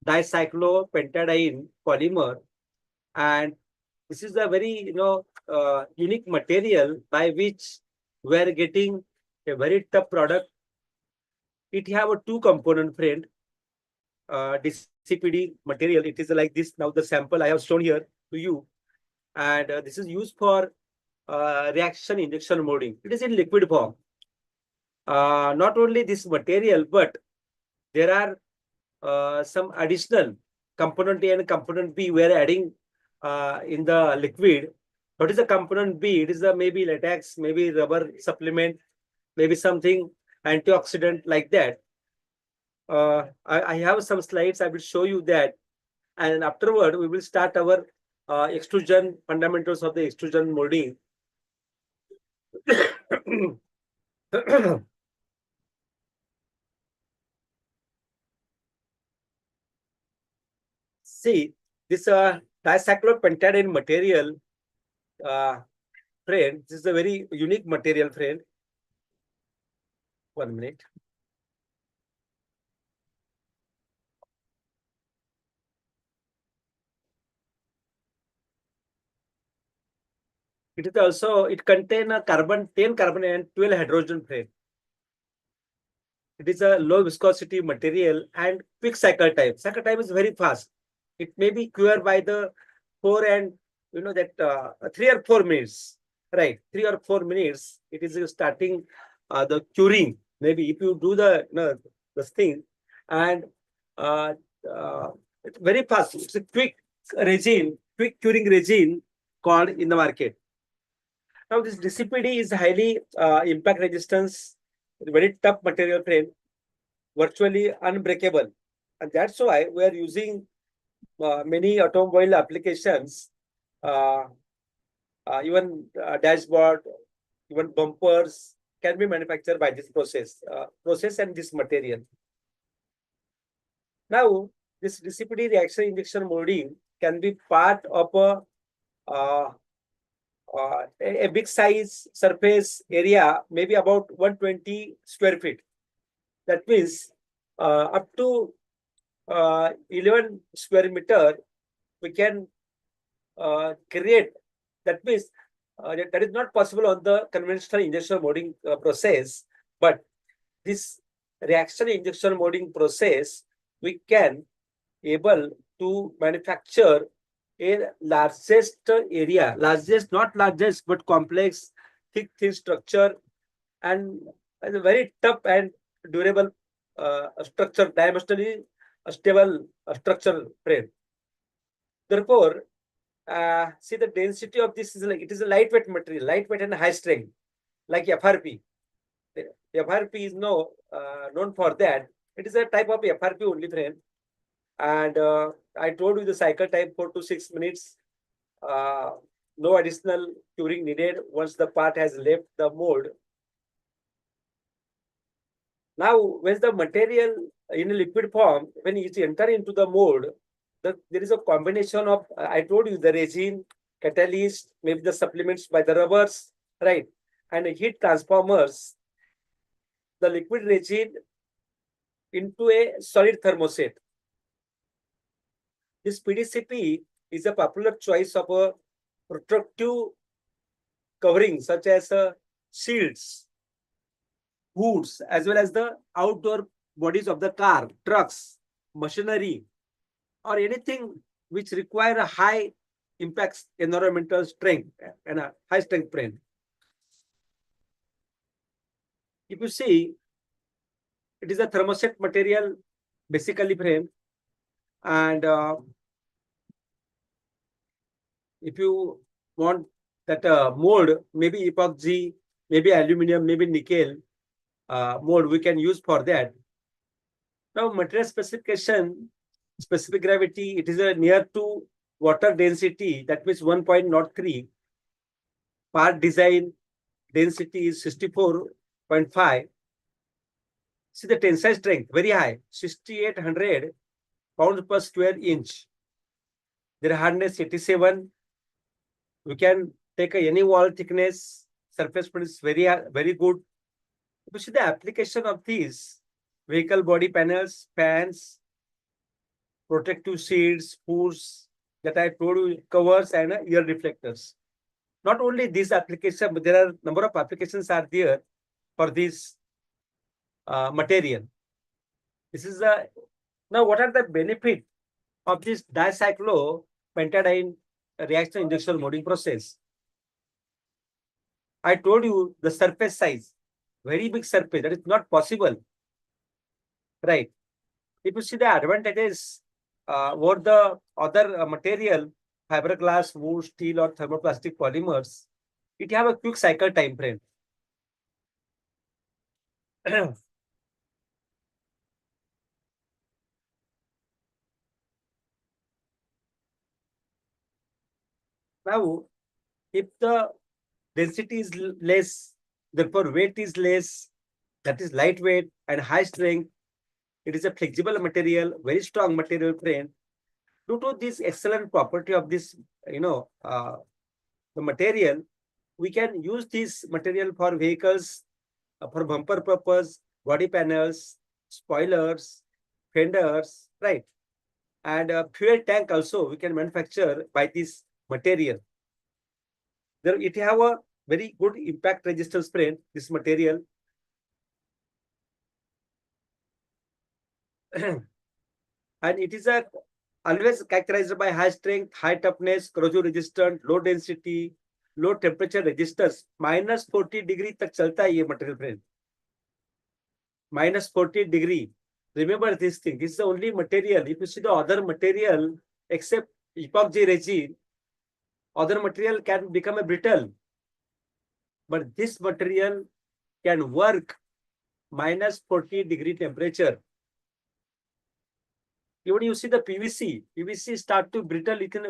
dicyclopentadiene polymer, and this is a very unique material by which we are getting a very tough product. It have a two component, friend. DCPD material. It is like this. Now the sample I have shown here to you, and this is used for reaction injection molding. It is in liquid form. Not only this material, but there are some additional component A and component B we are adding in the liquid. What is the component B? It is the maybe latex, maybe rubber supplement, maybe something antioxidant like that. I have some slides. I will show you that, and afterward we will start our extrusion fundamentals of the extrusion molding. See, this dicyclopentadiene material, friend, this is a very unique material, friend. 1 minute. It is also, it contains a carbon, 10 carbon and 12 hydrogen, friend. It is a low viscosity material and quick cycle time. Cycle time is very fast. It may be cured by the 4 and 3 or 4 minutes, right? 3 or 4 minutes. It is starting the curing. Maybe if you do this thing, and it's very fast. It's a quick resin, quick curing resin called in the market. Now this DCPD is highly impact resistance, very tough material, friend, virtually unbreakable, and that's why we are using many automobile applications, even dashboard, even bumpers can be manufactured by this process and this material. Now, this DCPD reaction injection molding can be part of a big size surface area, maybe about 120 square feet. That means up to 11 square meter, we can create. That means that is not possible on the conventional injection molding process, but this reaction injection molding process, we can able to manufacture a largest area, not largest, but complex, thick, thin structure, and a very tough and durable structure, dimensionally stable structure frame. Therefore, see the density of this is like, it is a lightweight material, lightweight and high strength, like FRP. FRP is known for that. It is a type of FRP only, frame. And I told you the cycle time 4 to 6 minutes. No additional curing needed once the part has left the mold. Now, when the material in a liquid form, when it enter into the mold, there is a combination of, I told you, the resin, catalyst, maybe the supplements by the rubbers, right? And heat transformers the liquid resin into a solid thermoset. This PDCP is a popular choice of a protective covering such as shields, hoods, as well as the outdoor bodies of the car, trucks, machinery, or anything which require a high impact environmental strength and a high strength frame. If you see, it is a thermoset material, basically frame, and if you want that mold, maybe epoxy, maybe aluminum, maybe nickel mold, we can use for that. Now, material specification, specific gravity, it is a near to water density, that means 1.03. Part design density is 64.5. See the tensile strength, very high, 6,800 pounds per square inch. Their hardness 87. We can take any wall thickness, surface is very good. If you see the application of these vehicle body panels, fans, protective shields, hoods that I told you, covers and ear reflectors. Not only these applications, but there are number of applications are there for this material. This is the now. What are the benefit of this dicyclopentadiene reaction injection molding process? I told you the surface size, very big surface. That is not possible, right? If you see the advantages over the other material, fiberglass, wood, steel, or thermoplastic polymers, it have a quick cycle time frame. Now, if the density is less, therefore weight is less, that is lightweight and high strength. It is a flexible material, very strong material frame. Due to this excellent property of this, the material, we can use this material for vehicles, for bumper purpose, body panels, spoilers, fenders, right? And fuel tank also we can manufacture by this material. There it have a very good impact resistance frame, this material. And it is a always characterized by high strength, high toughness, corrosion resistant, low density, low temperature resistance. -40 degree तक चलता है ये material frame. -40 degree. Remember this thing. This is the only material. If you see the other material, except epoxy resin, other material can become a brittle. But this material can work -40 degree temperature. Even you see the PVC start to brittle within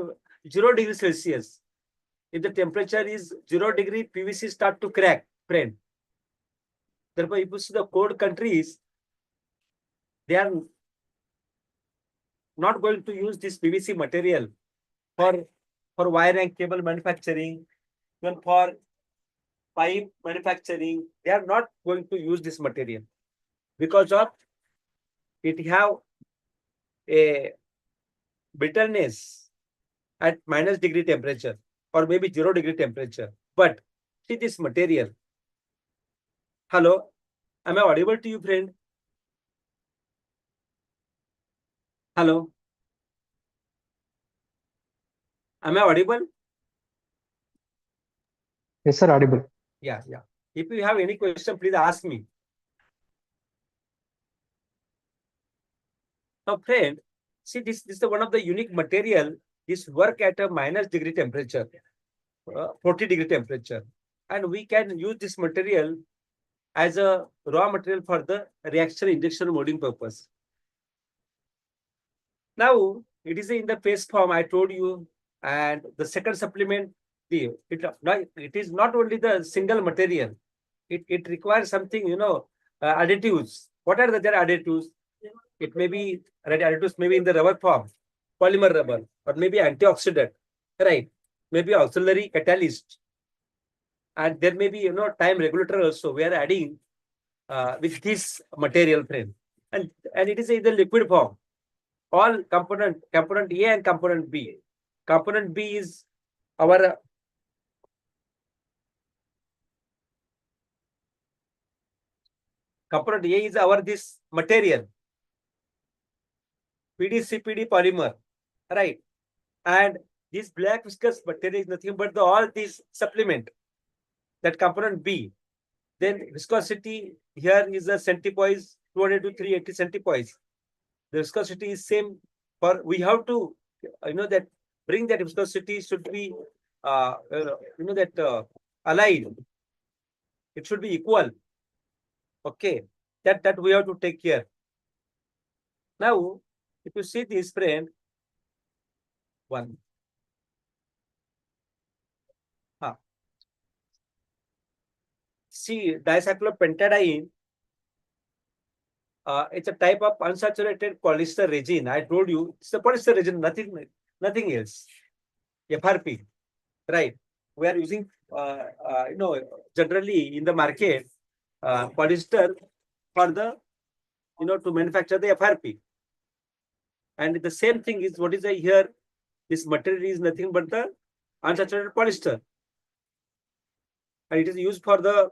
0 degrees Celsius. If the temperature is 0 degree, PVC start to crack, friend. Therefore, if you see the cold countries, they are not going to use this PVC material for wire and cable manufacturing, even for pipe manufacturing. They are not going to use this material because of it have a brittleness at -degree temperature or maybe 0 degree temperature. But see this material. Hello, am I audible to you, friend? Hello, am I audible? Yes, sir, audible. Yeah. If you have any question, please ask me. Now, friend, see this is one of the unique material. This work at a -degree temperature, 40 degree temperature, and we can use this material as a raw material for the reaction injection molding purpose. Now it is in the paste form I told you, and the second supplement, it is not only the single material. It requires something, additives. What are the additives? It may be additives, maybe in the rubber form, polymer rubber, or maybe antioxidant, right? Maybe auxiliary catalyst, and there may be time regulator also. We are adding with this material frame, and it is in the liquid form. All component A and component B. Component B is our component A is our this material, PDCPD polymer, right? And this black viscous material is nothing but all these supplement, that component B. Then viscosity here is a centipoise, 200 to 380 centipoise. The viscosity is same for, we have to, that bring that viscosity should be, aligned. It should be equal. Okay, that we have to take care. Now, if you see this friend, one. See, dicyclopentadiene, it's a type of unsaturated polyester resin. I told you, it's a polyester resin, nothing else. FRP, right? We are using, generally in the market, polyester for the, to manufacture the FRP. And the same thing is what is here? This material is nothing but the unsaturated polyester, and it is used for a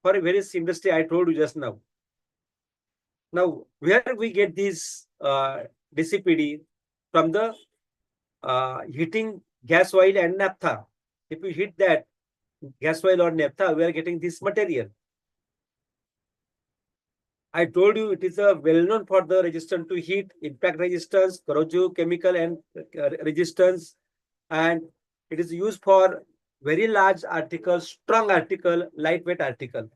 various industry I told you just now. Now, where we get this DCPD from the heating gas oil and naphtha. If you heat that gas oil or naphtha, we are getting this material. I told you it is a well known for the resistance to heat, impact resistance, corrosive chemical and resistance, and it is used for very large article, strong article, lightweight article.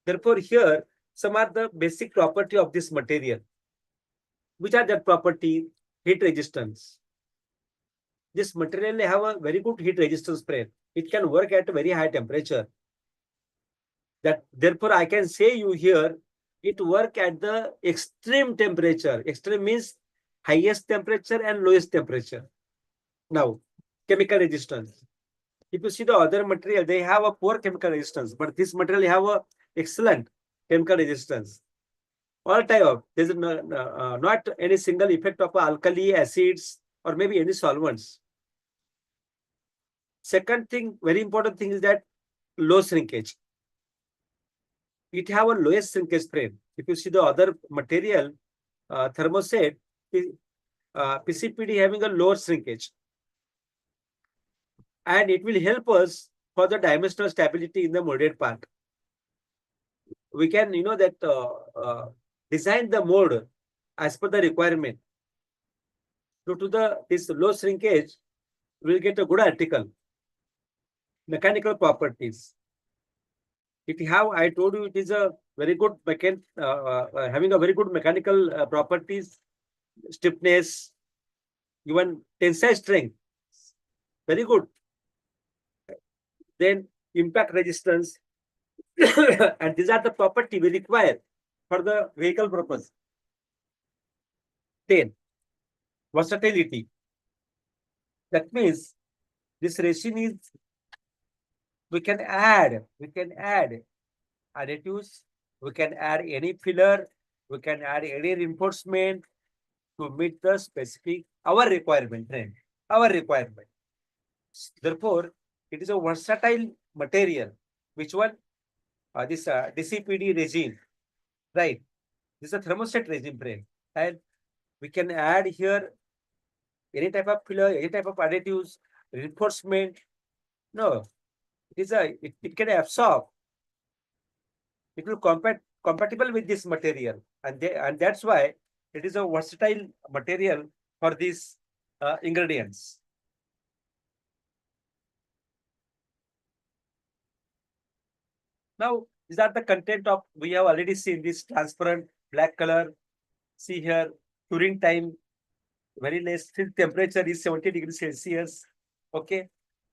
Therefore, here some are the basic property of this material. Which are that property? Heat resistance. This material have a very good heat resistance spread. It can work at a very high temperature. That therefore I can say you here it work at the extreme temperature. Extreme means highest temperature and lowest temperature. Now, chemical resistance. If you see the other material, they have a poor chemical resistance, but this material have a excellent chemical resistance. All type of there is not any single effect of alkali, acids, or maybe any solvents. Second thing, very important thing is that low shrinkage. It have a lowest shrinkage strength. If you see the other material, thermoset, PCPD having a lower shrinkage. And it will help us for the dimensional stability in the molded part. We can, that design the mold as per the requirement. Due to this low shrinkage, we'll get a good article. Mechanical properties. It have, I told you, it is a very good having a very good mechanical properties, stiffness, even tensile strength. Very good. Then impact resistance. And these are the property we require for the vehicle purpose. 10. Versatility. That means this resin is we can add additives, we can add any filler, we can add any reinforcement to meet the specific our requirement. Our requirement. Therefore, it is a versatile material. Which one? This DCPD resin, right? This is a thermoset resin frame, and we can add here any type of filler, any type of additives, reinforcement. No, it can absorb. It will compatible with this material, and that's why it is a versatile material for these ingredients. Now, these are the content of, we have already seen this transparent black color. See here, curing time, very less, temperature is 70 degrees Celsius. Okay.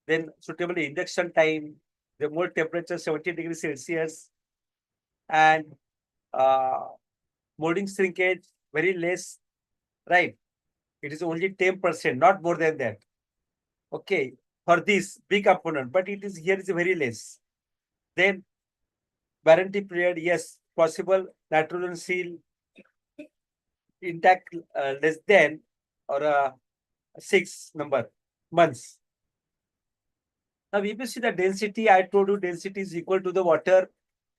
Then suitable induction time, the mold temperature 70 degrees Celsius. And molding shrinkage, very less, right? It is only 10%, not more than that. Okay. For this big component, but it is here is very less. Then warranty period, yes, possible nitrogen seal intact less than or 6 months. Now, if you see the density, I told you density is equal to the water.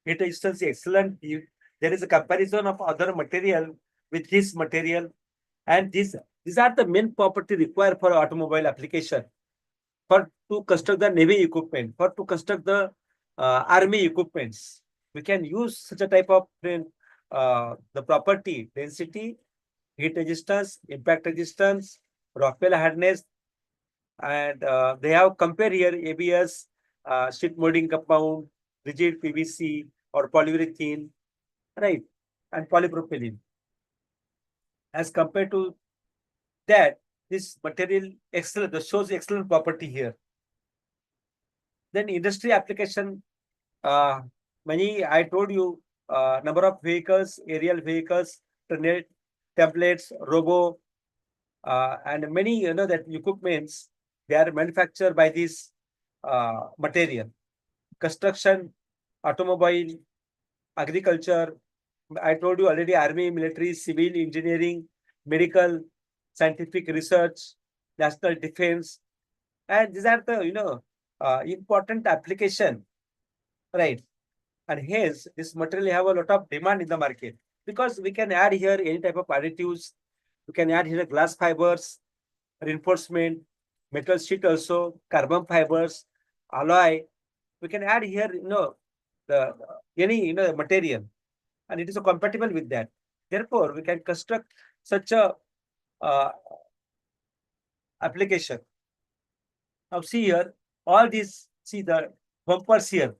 Heat resistance is excellent. There is a comparison of other material with this material, and these are the main property required for automobile application. For to construct the navy equipment, for to construct the army equipments, we can use such a type of the property density, heat resistance, impact resistance, rockfall hardness, and they have compared here ABS, sheet molding compound, rigid PVC or polyurethane, right, and polypropylene. As compared to that, this material excellent shows excellent property here. Then industry application, many I told you number of vehicles, aerial vehicles, templates, robo, and many that equipments they are manufactured by this material. Construction, automobile, agriculture. I told you already, army, military, civil, engineering, medical, scientific research, national defense, and these are the important application, right? And hence this material have a lot of demand in the market because we can add here any type of additives. We can add here glass fibers, reinforcement, metal sheet also, carbon fibers, alloy. We can add here, the any material, and it is compatible with that. Therefore, we can construct such a uh, application. Now see here, all these, see the bumpers here,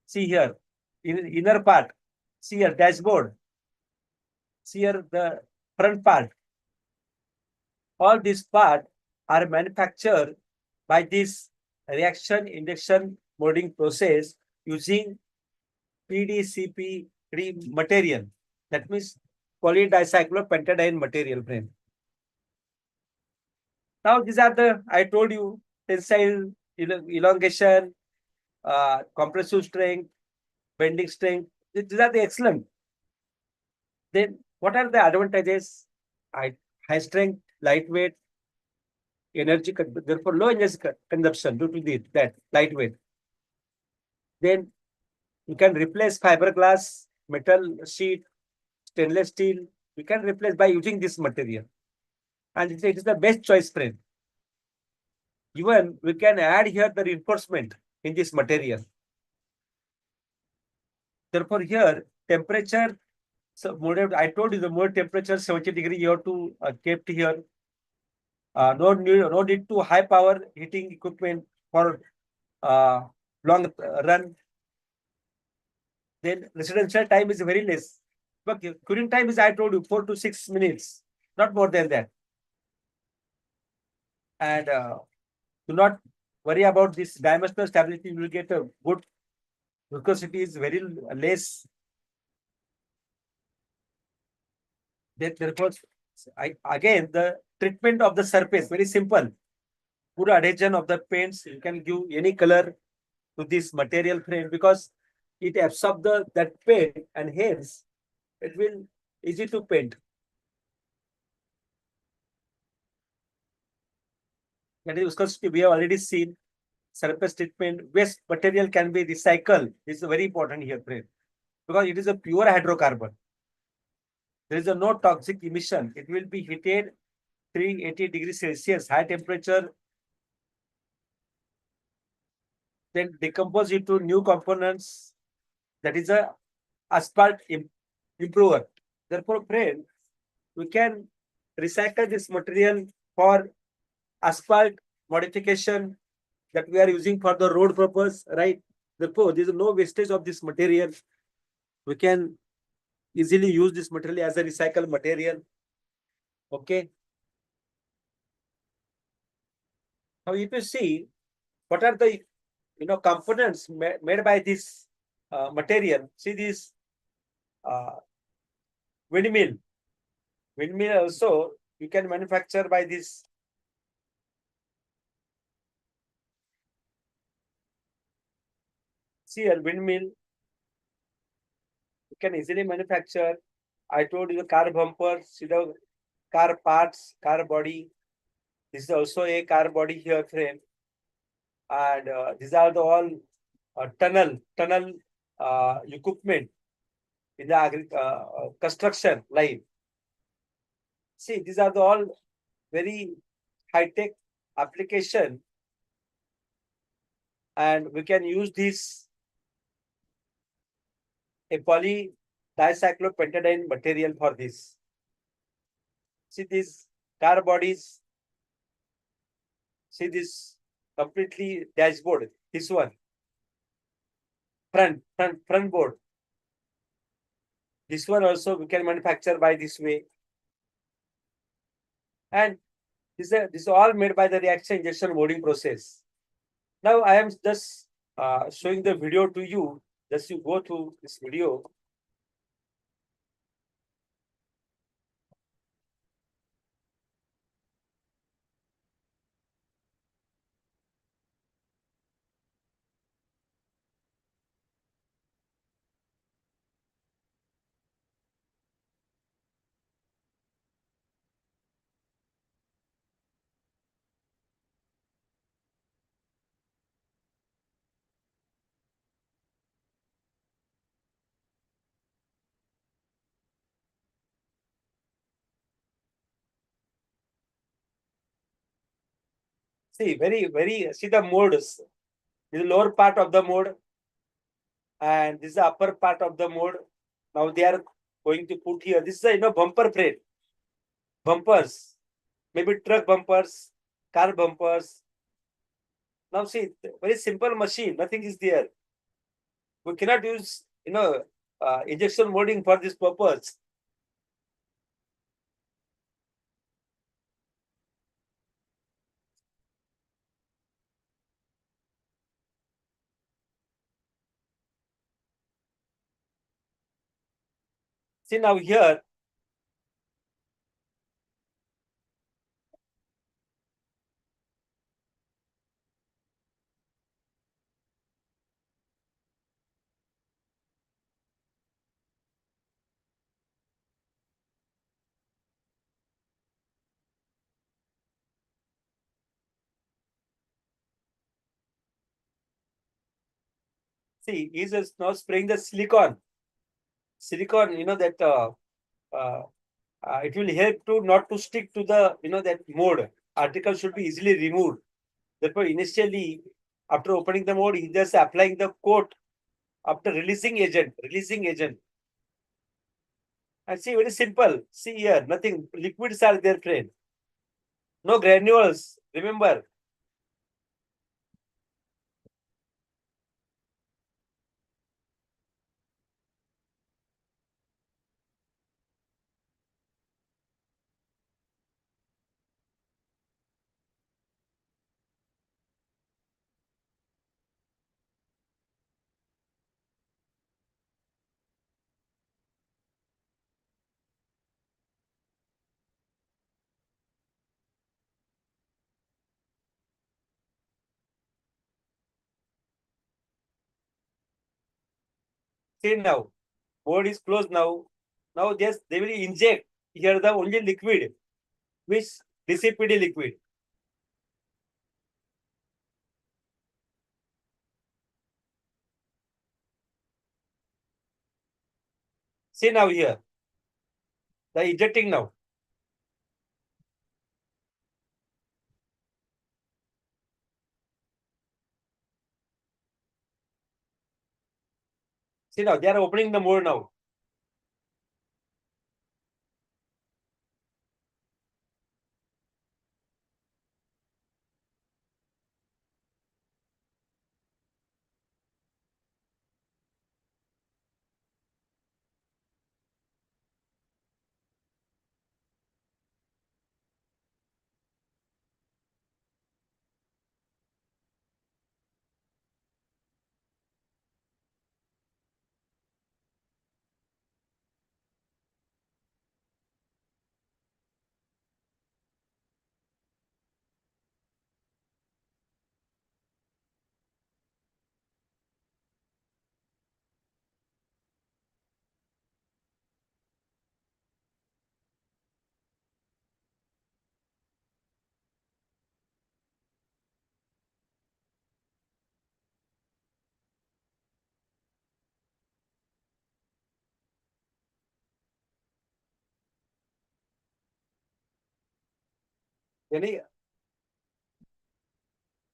see here, in inner part, see here dashboard, see here the front part. All these parts are manufactured by this reaction induction molding process using PDCP3 material. That means polydicyclopentadiene material, friend. Now these are the, I told you, tensile elongation, compressive strength, bending strength. These are the excellent. Then what are the advantages? I, high strength, lightweight, therefore low energy consumption due to that lightweight. Then you can replace fiberglass, metal sheet, stainless steel. We can replace by using this material. And it is the best choice, friend. Even we can add here the reinforcement in this material. Therefore, here temperature, so I told you the more temperature 70 degree you have to kept here. No need to high power heating equipment for long run. Then residential time is very less. But cooling time is, I told you, 4 to 6 minutes, not more than that. And do not worry about this dimensional stability. You will get a good viscosity is very less. Therefore, again, the treatment of the surface, very simple. Put adhesion of the paints. You can give any color to this material frame because it absorbs that paint and hence it will easy to paint. That is viscosity we have already seen. Surface treatment, waste material can be recycled. This is very important here, friend, because it is a pure hydrocarbon. There is a no toxic emission. It will be heated 380 degrees Celsius, high temperature, then decompose into new components. That is a asphalt improver. Therefore, friend, we can recycle this material for asphalt modification that we are using for the road purpose, right? Therefore, there is no wastage of this material. We can easily use this material as a recycled material. Okay. Now, if you see what are the components made by this material, see this uh, windmill. Windmill also you can manufacture by this. See a windmill, you can easily manufacture. I told you the car bumper, see the car parts, car body. This is also a car body here frame. And these are the all tunnel equipment in the construction line. See, these are the all very high-tech application, and we can use this a polydicyclopentadiene material for this. See these car bodies. See this completely dashboard. This one front board. This one also we can manufacture by this way, and this is all made by the reaction injection molding process. Now I am just showing the video to you. Just you go to this video. See, see the modes. This is lower part of the mode, and this is the upper part of the mode. Now they are going to put here. This is a bumper frame, bumpers, maybe truck bumpers, car bumpers. Now see, very simple machine. Nothing is there. We cannot use injection molding for this purpose. See now here. See, he's just now spraying the silicon. Silicon, that uh, it will help to not to stick to the that mode. Article should be easily removed. Therefore, initially, after opening the mode, he just applying the coat after releasing agent. And see, very simple. See here, nothing. Liquids are there, friend. No granules. Remember. See now, board is closed now. Now just they will inject here the only liquid, which DCPD liquid. See now here, the injecting now. See now, they are opening the mold now.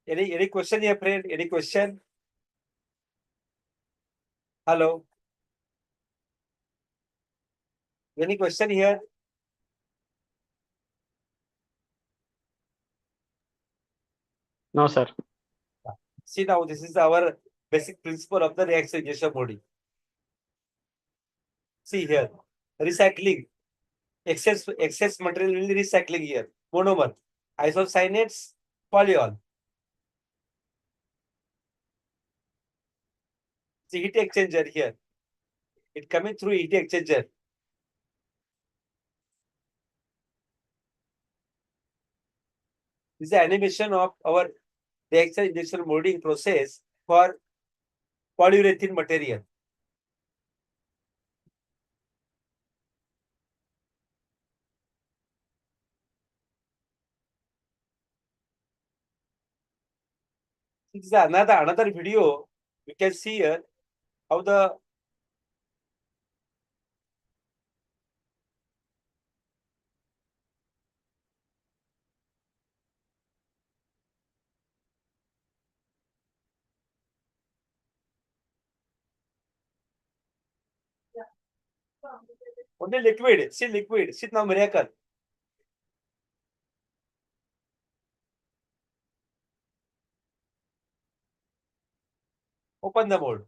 Any any question here, friend? Any question? Hello. Any question here? No, sir. See now, this is our basic principle of the reaction molding. See here, recycling. Excess material will be recycling here. Monomer, isocyanates, polyol. See heat exchanger here. It coming through heat exchanger. This is the animation of our reaction injection molding process for polyurethane material. This is another video. You can see here how the Only liquid. See liquid. See now miracle. Open the mold.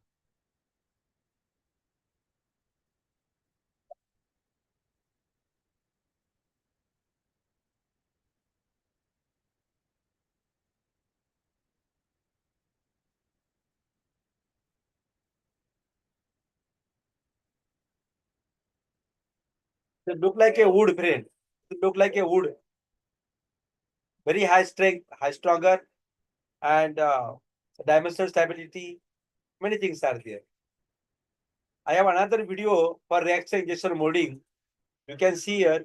It look like a wood, friend. It look like a wood. Very high strength, high stronger, and dimensional stability. Many things are there. I have another video for reaction injection molding. You can see here.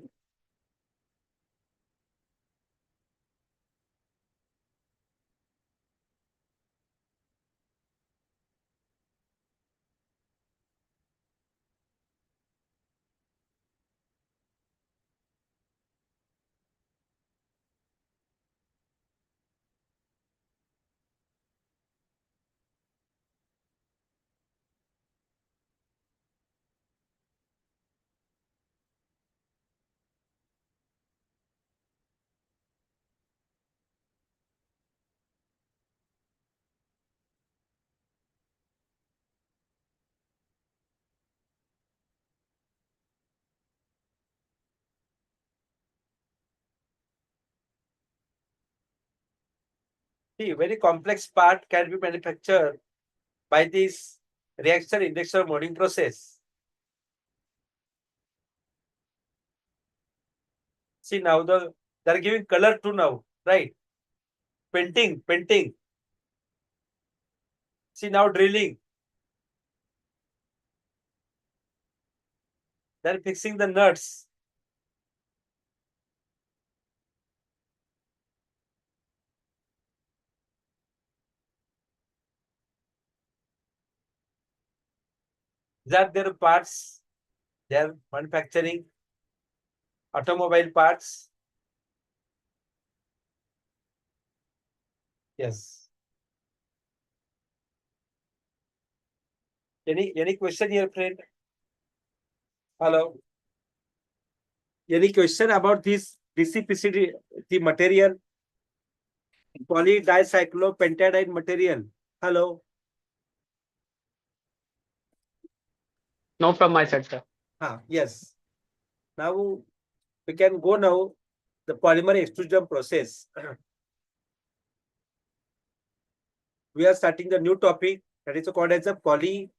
See, very complex part can be manufactured by this reaction injection molding process. See now they are giving color to now, right? Painting. See now drilling. They're fixing the nuts. These are their parts. They are manufacturing automobile parts. Yes. Any question here, friend? Hello. Any question about this DCPCD, the material, polydicyclopentadiene material? Hello. No from my side, sir. Yes. Now we can go now the polymer extrusion process. We are starting the new topic that is called as a polymer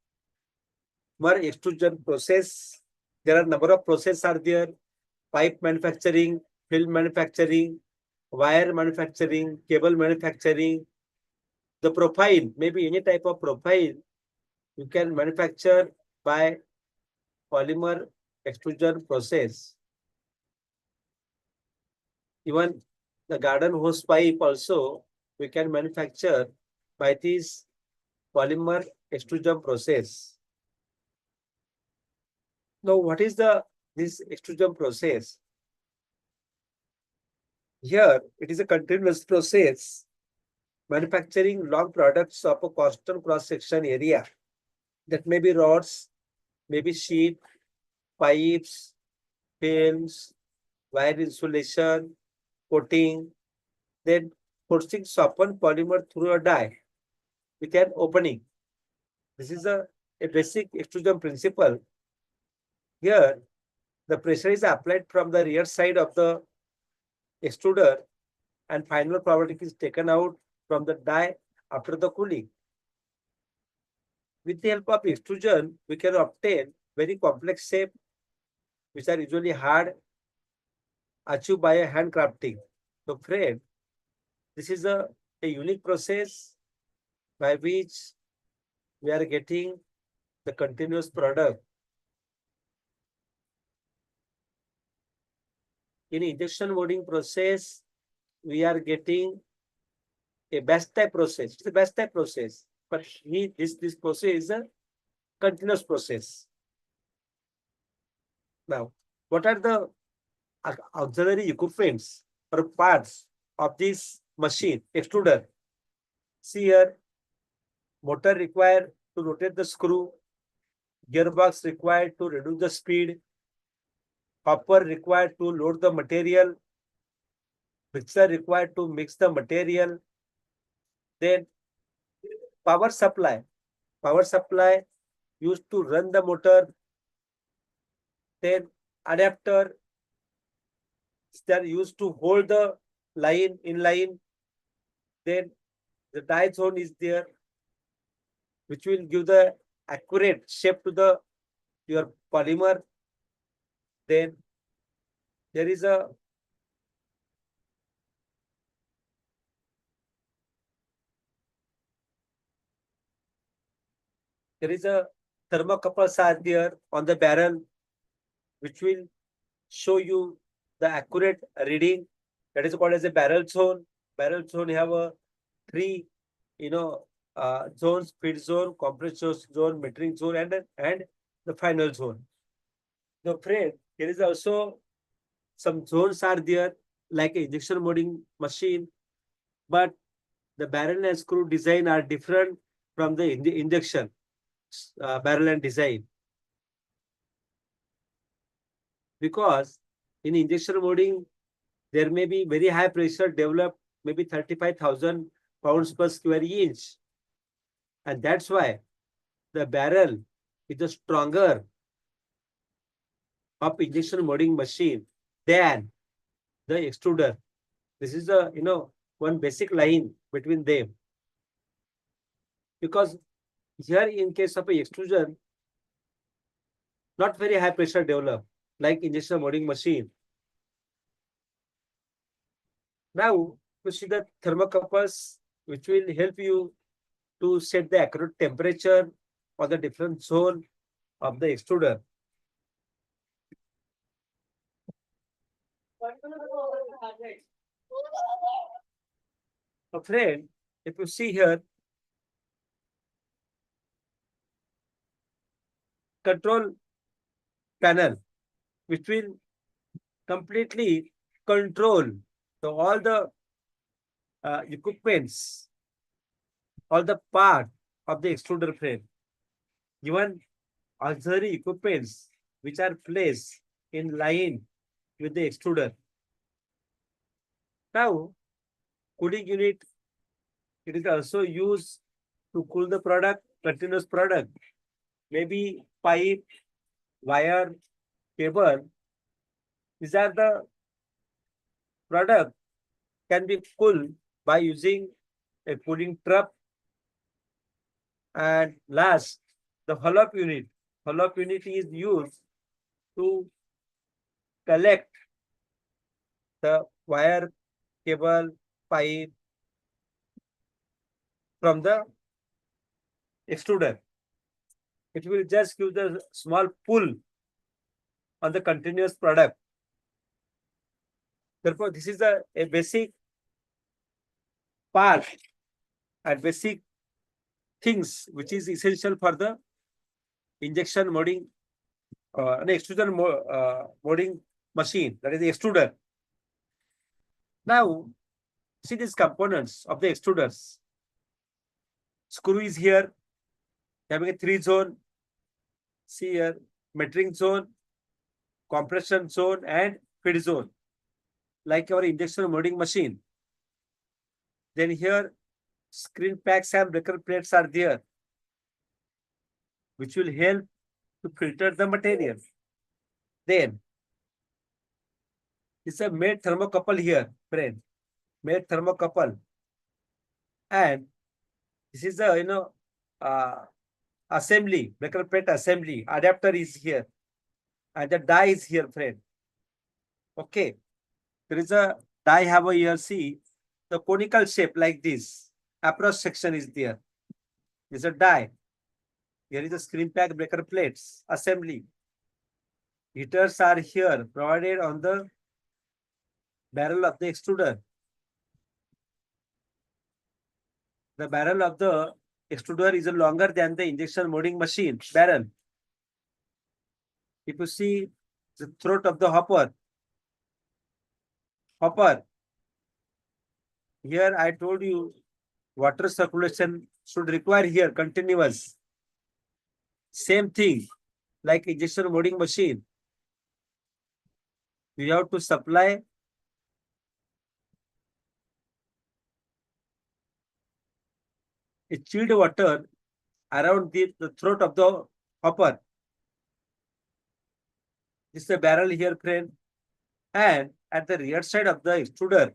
extrusion process. There are number of processes are there: pipe manufacturing, film manufacturing, wire manufacturing, cable manufacturing. The profile, maybe any type of profile, you can manufacture by polymer extrusion process. Even the garden hose pipe also we can manufacture by this polymer extrusion process. Now, what is this extrusion process? Here, it is a continuous process manufacturing long products of a constant cross-section area. That may be rods, maybe sheet, pipes, films, wire insulation, coating, then forcing softened polymer through a die with an opening. This is a basic extrusion principle. Here, the pressure is applied from the rear side of the extruder and final product is taken out from the die after the cooling. With the help of extrusion, we can obtain very complex shape which are usually hard achieved by a handcrafting. So friend, this is a unique process by which we are getting the continuous product. In injection molding process, we are getting a batch type process. It's a batch type process, but this process is a continuous process. Now, what are the auxiliary equipments or parts of this machine extruder? See here, motor required to rotate the screw, gearbox required to reduce the speed, hopper required to load the material, mixer required to mix the material, then power supply. Power supply used to run the motor, then adapter that used to hold the line in line, then the die zone is there, which will give the accurate shape to the your polymer. Then there is a thermocouples are there on the barrel, which will show you the accurate reading. That is called as a barrel zone. Barrel zone have a three, zones: feed zone, compressor zone, metering zone, and the final zone. The friend, there is also some zones are there like injection molding machine, but the barrel and screw design are different from the injection barrel and design, because in injection molding there may be very high pressure developed, maybe 35,000 pounds per square inch, and that's why the barrel is a stronger of injection molding machine than the extruder. This is a one basic line between them, because here in case of a extrusion, not very high pressure developed like injection molding machine. Now you see the thermocouples, which will help you to set the accurate temperature for the different zone of the extruder. So friend, if you see here, control panel, which will completely control all the equipments, all the part of the extruder frame, even auxiliary equipments which are placed in line with the extruder. Now, cooling unit, it is also used to cool the product, continuous product, maybe pipe, wire, cable. These are the product can be cooled by using a cooling trap. And last, the hollow-up unit. Hollow-up unit is used to collect the wire, cable, pipe from the extruder. It will just give the small pull on the continuous product. Therefore, this is a basic part and basic things which is essential for the injection molding, an extrusion molding machine, that is the extruder. Now, see these components of the extruders. Screw is here, having a 3-zone. See here, metering zone, compression zone, and feed zone, like our injection molding machine. Then here, screen packs and breaker plates are there, which will help to filter the material. Then, it's a made thermocouple here, friend. Made thermocouple. And this is a, assembly, breaker plate assembly. Adapter is here. And the die is here, friend. Okay. There is a die have a here, see, the conical shape like this. Approach section is there. Is a die. Here is a screen pack breaker plates assembly. Heaters are here provided on the barrel of the extruder. The barrel of the extruder is longer than the injection molding machine barrel. If you see the throat of the hopper, here I told you water circulation should require here continuous. Same thing like injection molding machine. We have to supply a chilled water around the throat of the hopper. This is a barrel here, friend. And at the rear side of the extruder,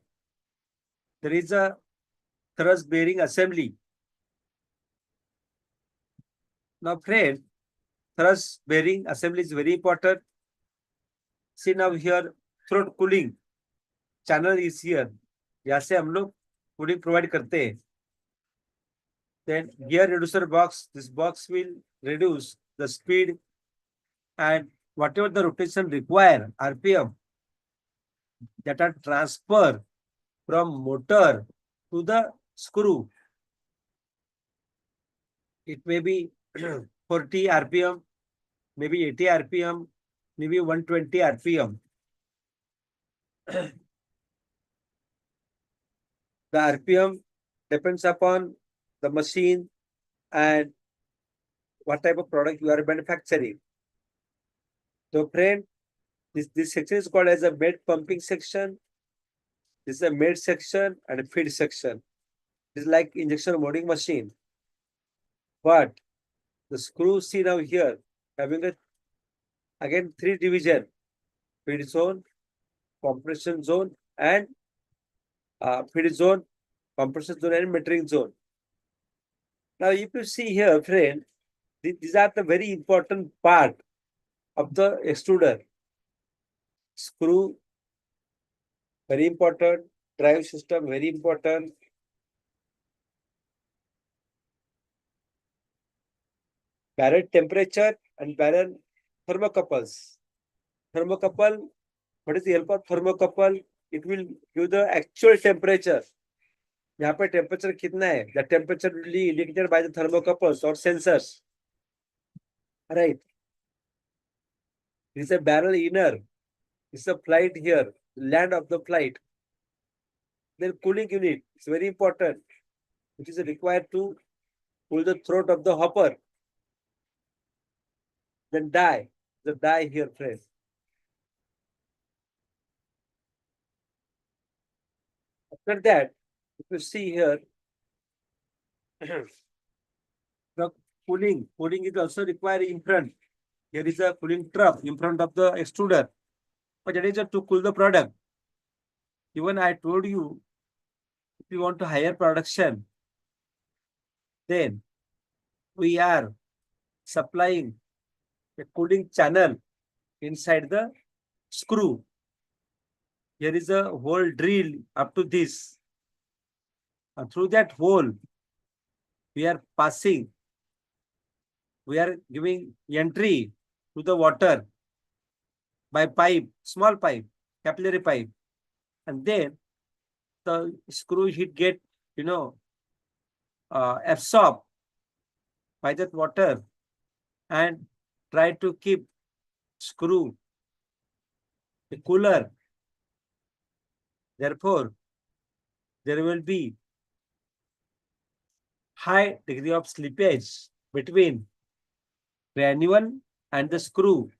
there is a thrust bearing assembly. Now, friend, thrust bearing assembly is very important. See now here, throat cooling channel is here. यहाँ से हम लोग cooling provide करते हैं. Then gear reducer box, this box will reduce the speed and whatever the rotation require, RPM, that are transferred from motor to the screw. It may be 40 RPM, maybe 80 RPM, maybe 120 RPM. The RPM depends upon the machine and what type of product you are manufacturing. So friend, this section is called as a bed pumping section. This is a made section and a feed section. This is like injection molding machine. But the screw see now here having a again 3 division: feed zone, compression zone, and feed zone, compression zone, and metering zone. Now, if you see here, friend, these are the very important part of the extruder. Screw, very important. Drive system, very important. Barrel temperature and barrel thermocouples. Thermocouple, what is the help of thermocouple? It will give the actual temperature. यहाँ पे temperature कितना है? The temperature will be indicated by the thermocouples or sensors. Right. This is a barrel inner. This is a flight here, land of the flight. Then cooling unit is very important. It is required to cool the throat of the hopper. Then die, the die here, friends. After that, if you see here, the cooling is also required in front. Here is a cooling trough in front of the extruder. But that is to cool the product. Even I told you, if you want to higher production, then we are supplying a cooling channel inside the screw. Here is a hole drill up to this. And through that hole, we are giving entry to the water by pipe, small pipe, capillary pipe. And then the screw heat get, absorbed by that water and try to keep screw cooler. Therefore, there will be high degree of slippage between granule and the screw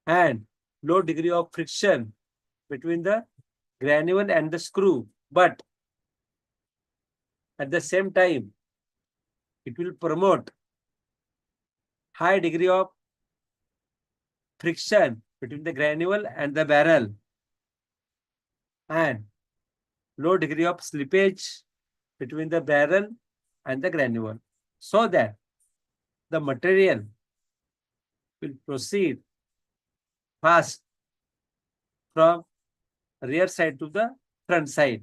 and low degree of friction between the granule and the screw. But at the same time, it will promote high degree of friction between the granule and the barrel and low degree of slippage between the barrel and the granule, so that the material will proceed fast from rear side to the front side.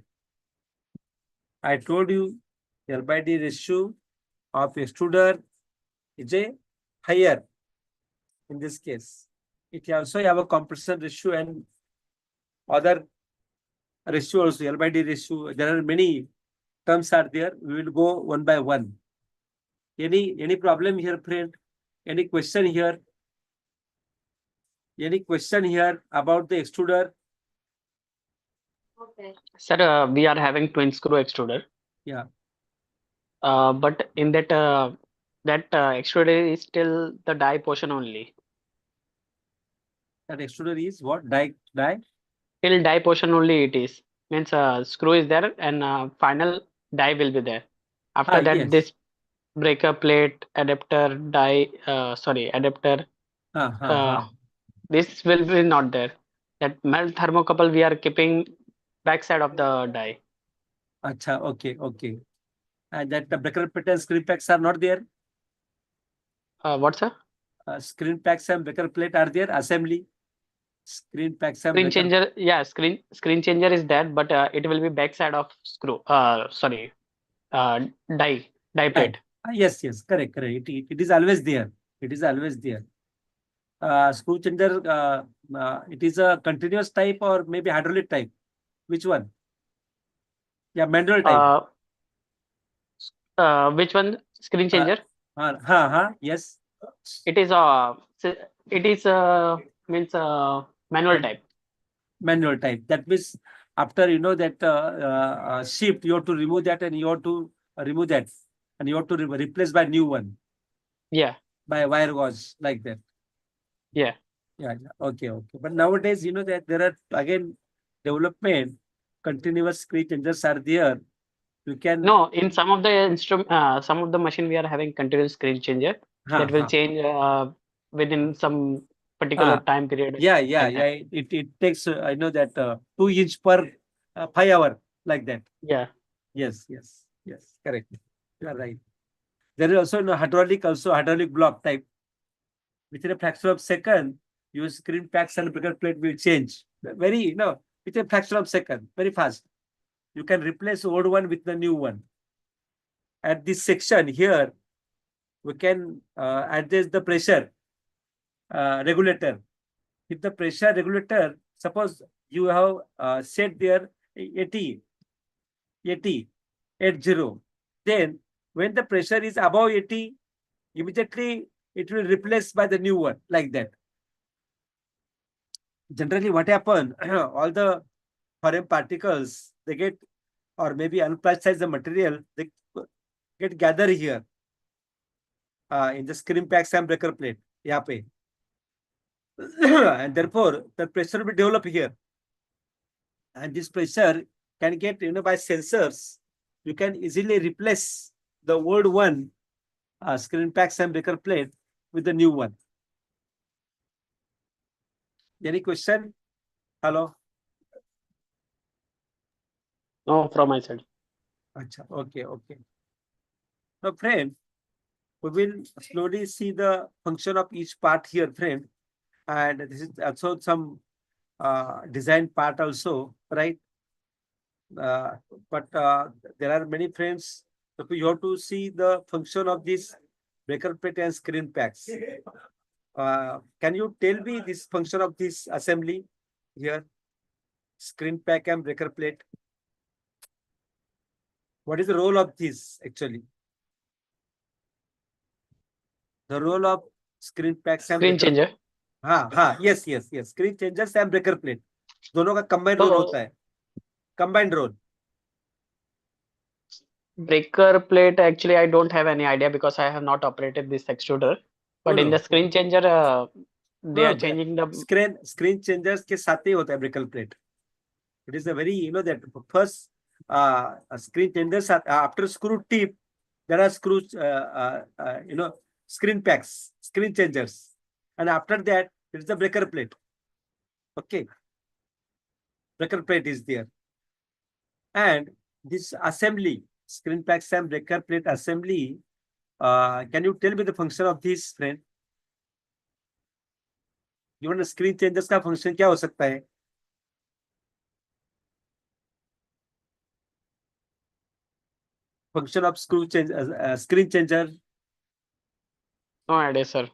I told you L by D ratio of extruder is a higher in this case. It also have a compression ratio and other ratio also, L by D ratio. There are many terms are there. We will go one by one. Any problem here, friend? Any question here? Any question here about the extruder? Sir, we are having twin screw extruder. Yeah. But in that That extruder is still the die portion only. That extruder is what? Die? Till die portion only it is. Means screw is there and final die will be there. After that, Yes. this breaker plate, adapter, die, sorry, adapter, uh, Ha. this will be not there. That melt thermocouple we are keeping backside of the die. Acha, okay. And that the breaker plate and screen packs are not there. What, sir? Screen packs and breaker plate are there. Assembly. Screen packs and Screen breaker. changer, yeah, screen changer is that, but it will be backside of screw. Sorry, uh, die Right. plate. Yes, correct. It is always there. It is always there. Screw changer, it is a continuous type or maybe hydraulic type. Which one? Yeah, manual type. Uh, which one? Screen Uh, changer. yes. It is it is means manual type. Manual type. That means after you know that shift, you have to remove that and you have to remove that and you have to replace by new one Yeah, by wire gauze like that. yeah. Yeah. Okay. But nowadays, you know that there are again development, continuous screen changers are there. You can, No, in some of the machine we are having continuous screen changer that will ha. change within some particular Ah, time period yeah. like that. It takes, I know that 2 inch per 5 hour like that. Yeah. Yes. Correct. You are right. There is also no hydraulic block type. Within a fraction of second, your screen packs and breaker plate will change. Very, within a fraction of second, very fast. You can replace old one with the new one. At this section here, we can adjust the pressure regulator. If the pressure regulator, suppose you have set there 80, 80, then when the pressure is above 80, immediately it will replace by the new one like that. Generally, what happen? All the foreign particles they get, or maybe unplasticized the material, they get gathered here in the screen packs and breaker plate. यहाँ पे. And therefore, the pressure will develop here. And this pressure can get, by sensors. You can easily replace the old one, screen packs and breaker plate with the new one. Any question? Hello? No, from my side. Acha, okay. Now, friend, we will slowly see the function of each part here, friend. And this is also some design part also, right? Uh, but there are many friends. So you have to see the function of this breaker plate and screen packs. Can you tell me this function of this assembly here? Screen pack and breaker plate. What is the role of this actually? The role of screen packs and Screen breaker. changer. Yes. Screen changers and breaker plate. दोनों का combined role So होता है. Combined role. breaker plate, actually I don't have any idea because I have not operated this extruder. But in the No. screen changer, they are No. changing the Screen changers के साथ ही होता है breaker plate. It is a very, that first screen changers are, after screw tip, there are screws, screen packs, screen changers. And after that, it's the breaker plate. Okay. Breaker plate is there. And this assembly, screen packs and breaker plate assembly, can you tell me the function of this, friend? Given screen changers का function क्या हो सकता है? Function of screen changer. no idea, sir.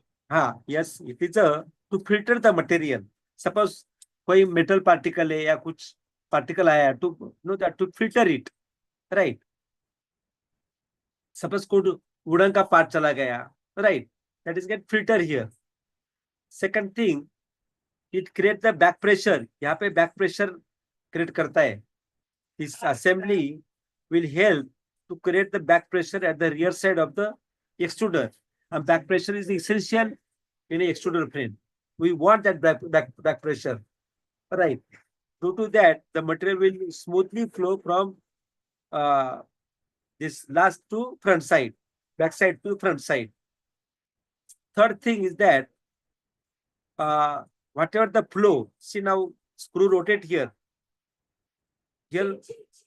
Yes, it is to filter the material. Suppose कोई metal particle है या कुछ particle आया to know that to filter it, right? Suppose कोई wooden का part चला गया, right? That is get filter here. Second thing, it create the back pressure. यहाँ पे back pressure create करता है. This assembly will help to create the back pressure at the rear side of the extruder, and back pressure is essential in a extruder frame. We want that back pressure, right? Due to that, the material will smoothly flow from uh, this last to front side, back side to front side. Third thing is that whatever the flow, see now screw rotate here. Here,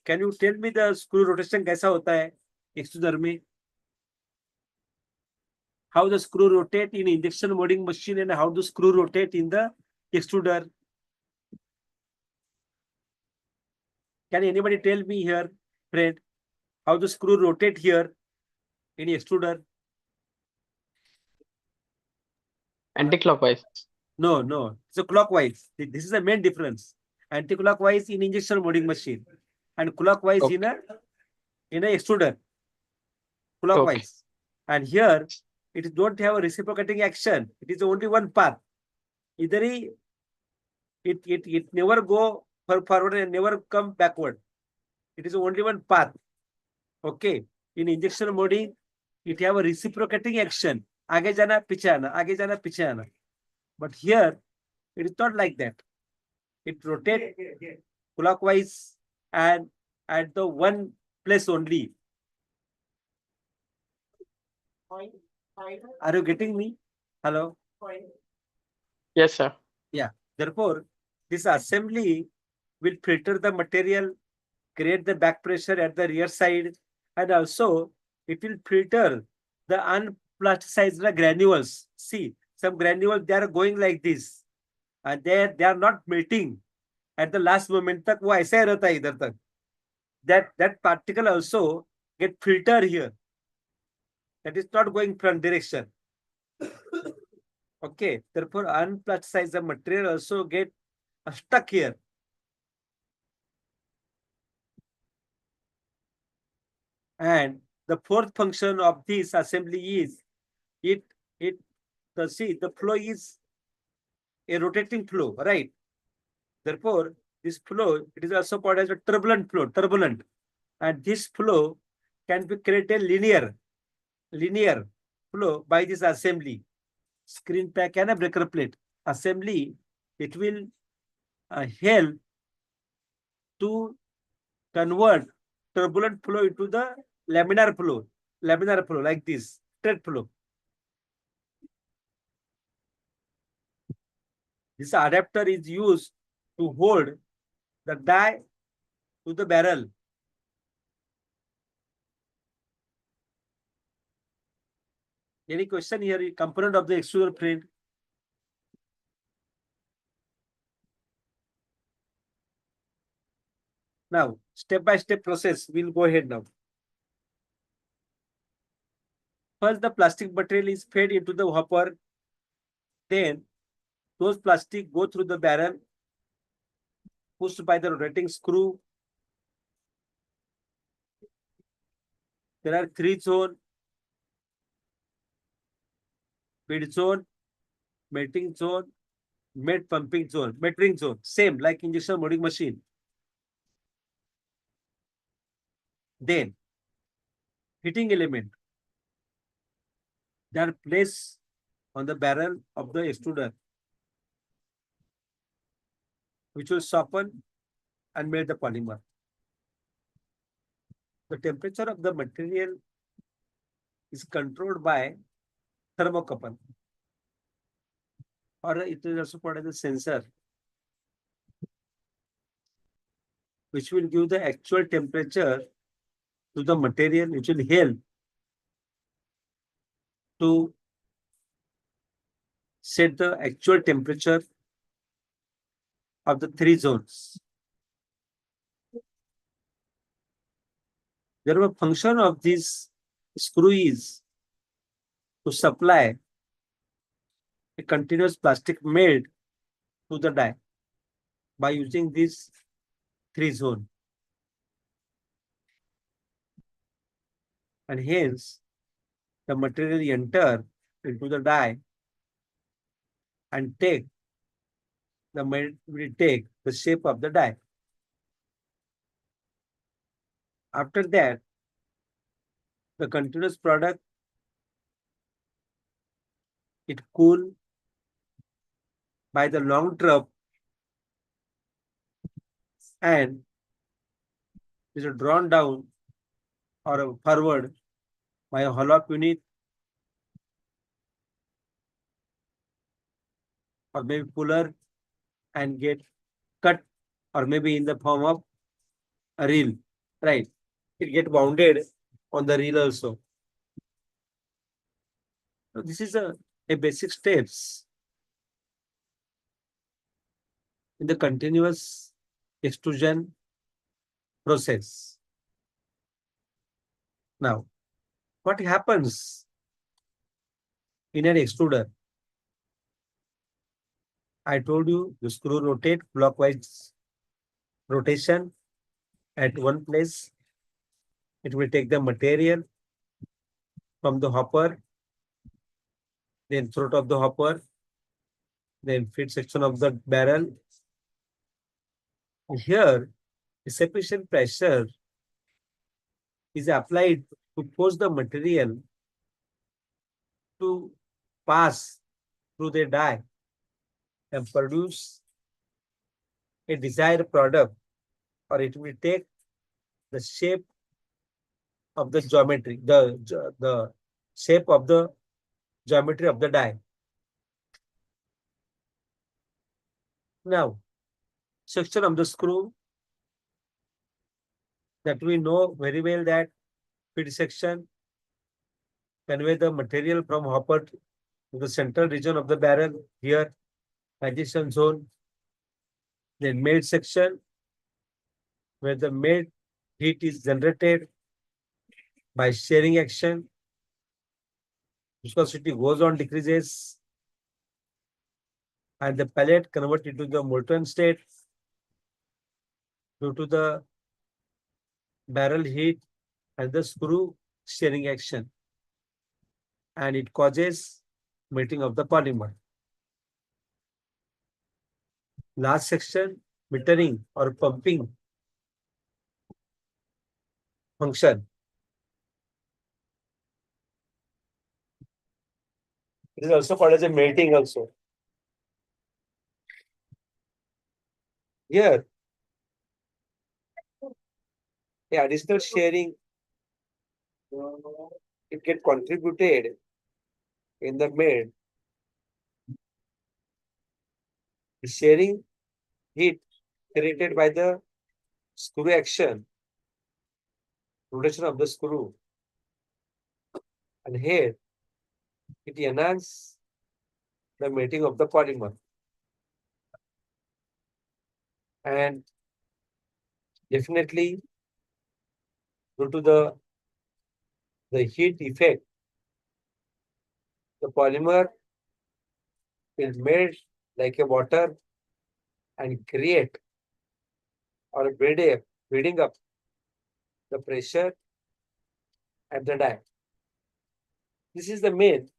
can you tell me the screw rotation कैसा होता है extruder में? How the screw rotate in injection molding machine and how the screw rotate in the extruder? Can anybody tell me here, friend, how the screw rotate here in extruder? Anti-clockwise. No. So clockwise. This is the main difference. Anti-clockwise in injection molding machine and clockwise Okay. in a extruder. Okay. Clockwise. And here it don't have a reciprocating action. It is only one path. Either it never go forward and never come backward. It is only one path. Okay. In injection molding, it have a reciprocating action. आगे जाना पीछे आना, आगे जाना पीछे आना. But here, it is not like that. It rotates clockwise and at the one place only. Are you getting me? Hello? Yes, sir. Yeah. Therefore, this assembly will filter the material, create the back pressure at the rear side, and also it will filter the unplasticized granules. See, some granules, they are going like this, and they are not melting at the last moment तक वो ऐसा ही रहता है इधर तक. That particle also get filter here. That is not going front direction. Okay, therefore unplasticized material also get stuck here. And the fourth function of this assembly is the flow is a rotating flow, right? Therefore, this flow, it is also called as a turbulent flow, turbulent. And this flow can be created linear flow by this assembly. Screen pack and a breaker plate. Assembly, it will help to convert turbulent flow into the laminar flow like this, straight flow. This adapter is used to hold the die to the barrel. Any question here? Component of the extruder frame. Now, step by step process. We'll go ahead now. First, the plastic material is fed into the hopper. Then, those plastic go through the barrel, pushed by the rotating screw. There are 3 zones: feed zone, melting zone, metering zone. Same like injection molding machine. Then, heating element. They are placed on the barrel of the extruder, which will soften and melt the polymer. The temperature of the material is controlled by thermocouple, or it is also called as a sensor, which will give the actual temperature to the material, which will help to set the actual temperature of the 3 zones. Therefore, function of this screw is to supply a continuous plastic melt to the die by using this 3 zone. And hence, the material enter into the die and will take the shape of the die. After that, the continuous product it cool by the long drop and is drawn down or forward by a hollow unit or maybe puller and get cut or maybe in the form of a reel, right? It get wounded on the reel also. So this is a basic steps in the continuous extrusion process. Now, what happens in an extruder? I told you the screw rotate clockwise rotation at one place. It will take the material from the hopper, then throat of the hopper, then feed section of the barrel. Here, the sufficient pressure is applied to force the material to pass through the die and produce a desired product, or it will take the shape of the geometry, the shape of the geometry of the die. Now, section of the screw that we know very well that feed section convey the material from hopper to the central region of the barrel, here digestion zone. Then made section where the made heat is generated by shearing action. Viscosity goes on decreases and the pellet converted into the molten state due to the barrel heat and the screw shearing action, and it causes melting of the polymer. Last section, metering or pumping function. It is also called as a melting also. Here, the additional sharing it get contributed in the made. The sharing heat created by the screw action, rotation of the screw, and here it enhances the melting of the polymer. And definitely due to the heat effect, the polymer will melt like a water and create or building up the pressure at the die. This is the main.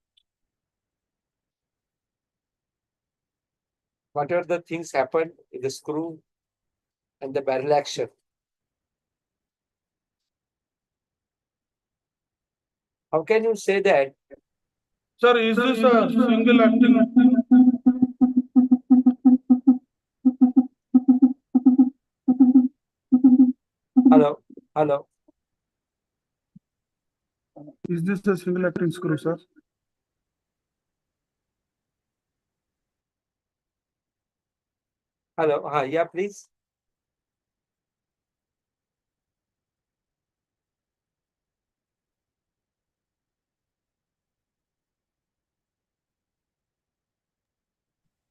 Whatever the things happen in the screw and the barrel action. How can you say that? Sir, is this a single acting? Hello, hello. Is this a single acting screw, sir? Hello. Yeah, please.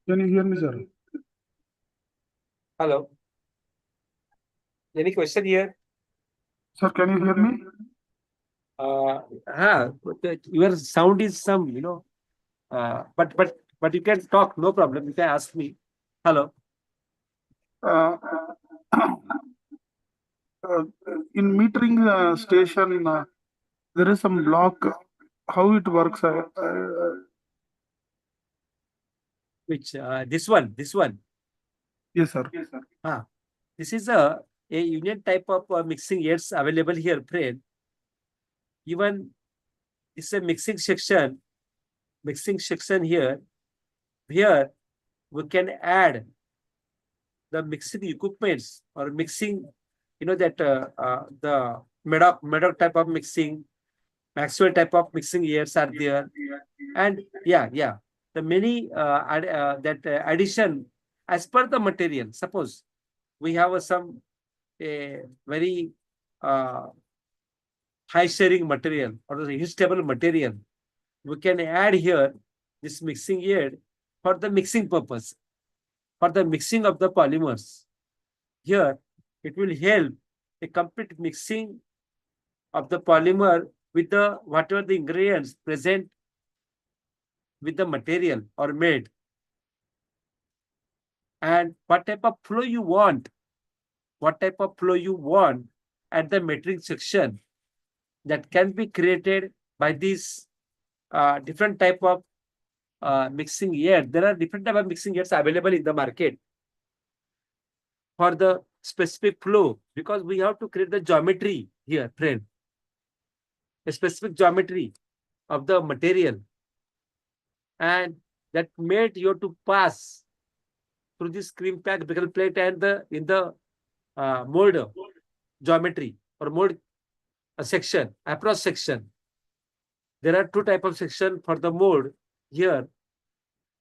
Can you hear me, sir? Hello. Any question here? Sir, can you hear me? Your sound is but you can talk, no problem. You can ask me. Hello. Uh, in metering station, there is some block. How it works? Which this one? Yes, sir. This is a union type of mixing aids available here, friend. Even it's a mixing section mixing section here. Here we can add the mixing equipments or mixing, that the Medoc type of mixing, Maxwell type of mixing ears are there. And yeah, the many addition as per the material. Suppose we have some a very high sharing material or the heat stable material, we can add here this mixing aid for the mixing purpose, for the mixing of the polymers. Here it will help a complete mixing of the polymer with the whatever the ingredients present with the material or made, and what type of flow you want, at the metering section, that can be created by this different type of mixing air. There are different type of mixing airs available in the market for the specific flow, because we have to create the geometry here, friend, a specific geometry of the material, and that made you to pass through this screen pack pickle plate and in the mold geometry or mold section, approach section. There are two type of section for the mold here.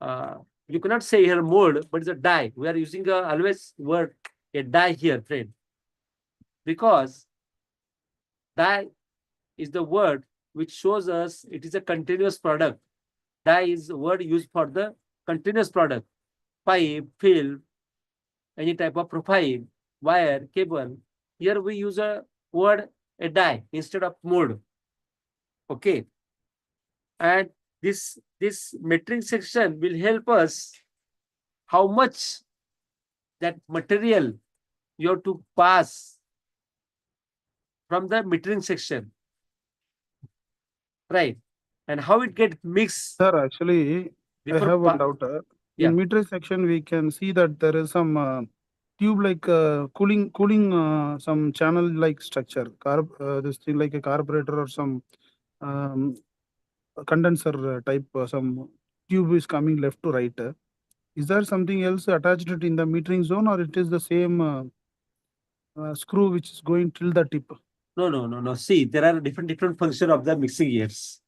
You cannot say here mold, but it's a die. We are using always word a die here, friend, because die is the word which shows us it is a continuous product. Die is a word used for the continuous product. Pipe, film, any type of profile, wire, cable. Here we use a word a die instead of mold. Okay. And this metering section will help us how much that material you have to pass from the metering section, right? And how it get mixed. Sir, actually, I before have one pa- doubt. Yeah. In metering section, we can see that there is some tube like cooling some channel like structure. This thing like a carburetor or some condenser type, some tube is coming left to right. Is there something else attached it in the metering zone, or it is the same screw which is going till the tip? No. See, there are different function of the mixing gears.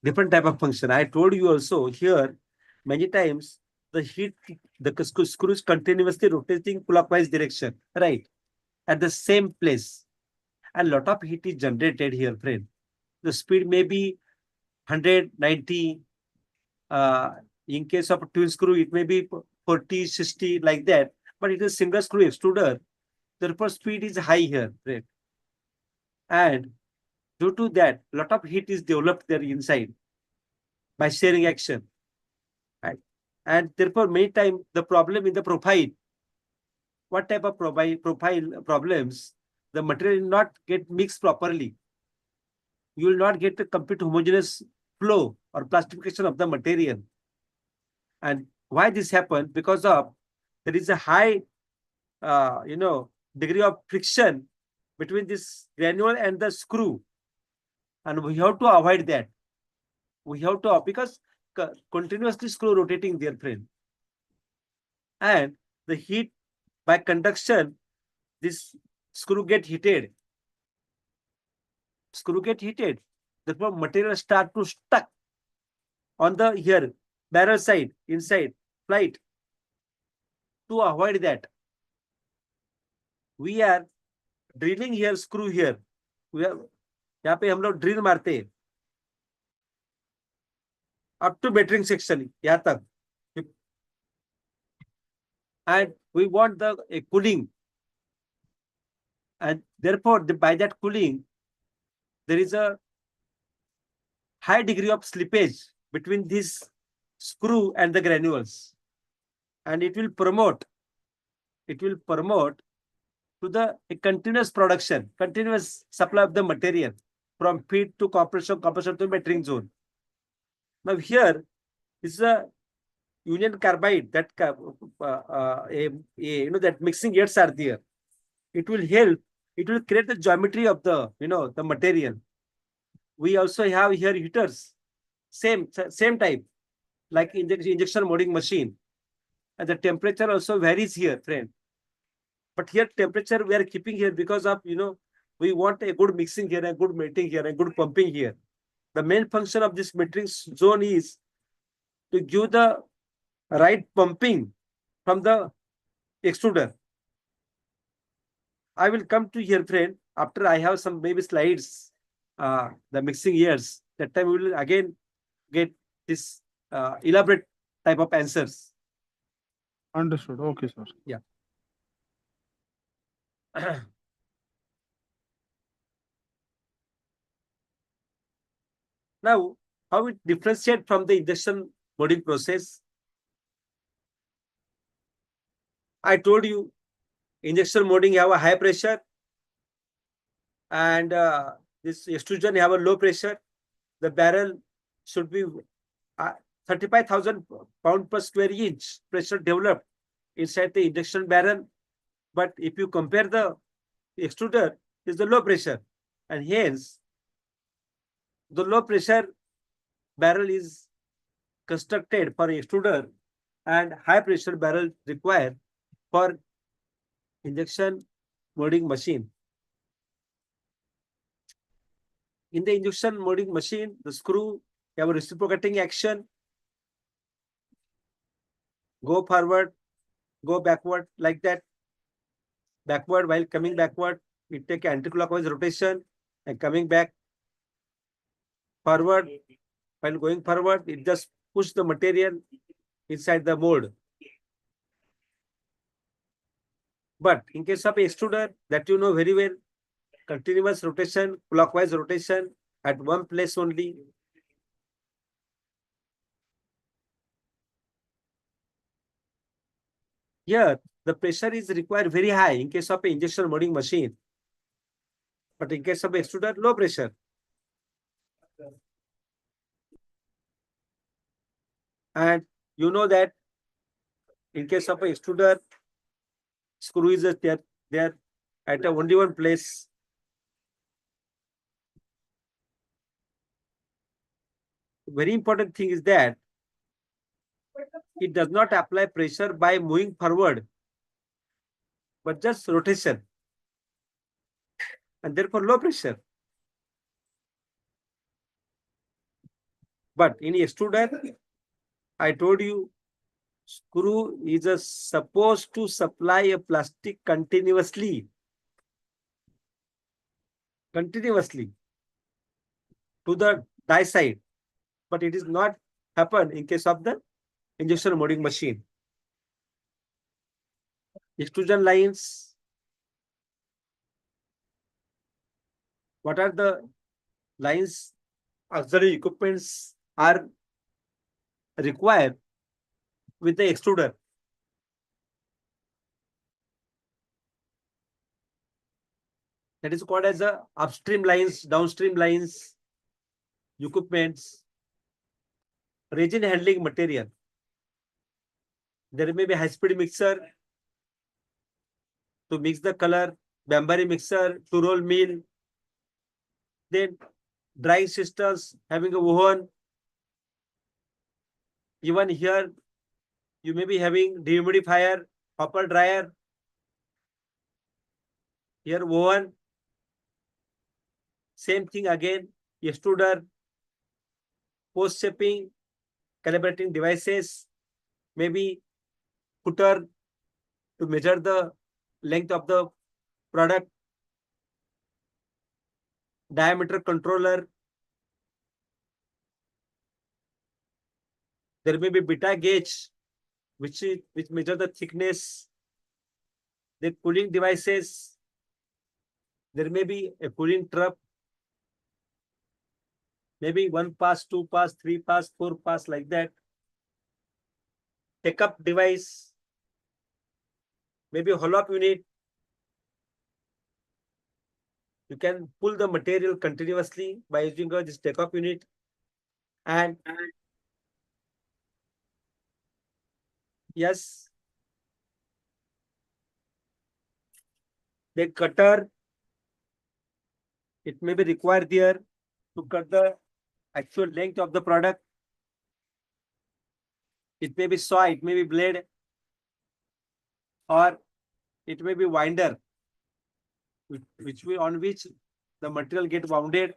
Different type of function. I told you also here many times the screw is continuously rotating clockwise direction, right? At the same place. And lot of heat is generated here, friend. The speed may be 190. In case of a twin screw, it may be 40, 60 like that. But it is single screw extruder. Therefore, speed is high here, right? And due to that, lot of heat is developed there inside by sharing action. Right? And therefore, many times the problem in the profile. What type of profile problems? The material will not get mixed properly. You will not get a complete homogeneous flow or plastification of the material. And why this happens? Because of there is a high, degree of friction between this granule and the screw, and we have to avoid that. We have to, because continuously screw rotating there, friend, and the heat by conduction, this screw get heated. Therefore, material start to stuck on the here barrel side inside flight. To avoid that, we are drilling here screw here. We are यहाँ पे हम लोग drill मारते हैं up to metering section यहाँ तक, and we want a cooling, and therefore by that cooling there is a high degree of slippage between this screw and the granules, and it will promote to the continuous production, continuous supply of the material from feed to compression to metering zone. Now here is a union carbide that that mixing aids are there. It will help. It will create the geometry of the the material. We also have here heaters. same type, like injection molding machine. And the temperature also varies here, friend. But here temperature we are keeping here because of, we want a good mixing here, a good melting here, a good pumping here. The main function of this metering zone is to give the right pumping from the extruder. I will come to here, friend, after I have some maybe slides, the mixing years. That time we will again get this elaborate type of answers. Understood. Okay, sir. Yeah. Now, how it differentiate from the injection molding process? I told you, injection molding have a high pressure, and this extrusion have a low pressure. The barrel should be 35,000 pound per square inch pressure developed inside the injection barrel. But if you compare the extruder, is the low pressure, and hence the low pressure barrel is constructed for extruder, and high pressure barrel required for injection molding machine. In the injection molding machine, the screw have a reciprocating action, go forward, go backward, like that. Backward, while coming backward, it take anti-clockwise rotation, and coming back forward, while going forward, it just push the material inside the mold. But in case of extruder, that you know very well, continuous rotation, clockwise rotation at one place only. Here, the pressure is required very high in case of an injection molding machine. But in case of extruder, low pressure. And you know that in case of a extruder, screw is there at only one place. Very important thing is that it does not apply pressure by moving forward, but just rotation, and therefore low pressure. But in extruder, I told you, screw is supposed to supply a plastic continuously to the die side, but it is not happen in case of the injection molding machine. Extrusion lines, what are the lines, auxiliary equipments are required with the extruder? That is called as the upstream lines, downstream lines, equipments, resin handling material. There may be high-speed mixer to mix the color, Bambari mixer to roll mill, then drying systems having a oven. Even here, you may be having dehumidifier, hopper dryer, here oven. Same thing again, extruder, post shaping, calibrating devices, maybe footer to measure the length of the product, diameter controller. There may be beta gauge, which measure the thickness. The cooling devices. There may be a cooling trap, maybe 1 pass, 2 pass, 3 pass, 4 pass, like that. Take-up device, maybe a hollow-up unit. You can pull the material continuously by using this take-up unit. And yes, the cutter, it may be required there to cut the actual length of the product. It may be saw, it may be blade, or it may be winder, on which the material get wounded.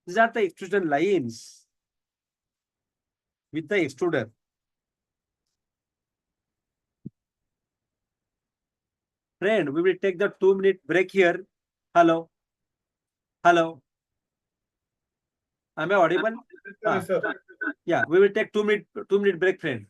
These are the extrusion lines with the extruder. Friend, we will take the 2-minute break here. Hello. Hello. Am I audible? Yes, sir. Yeah, we will take 2-minute break, friend.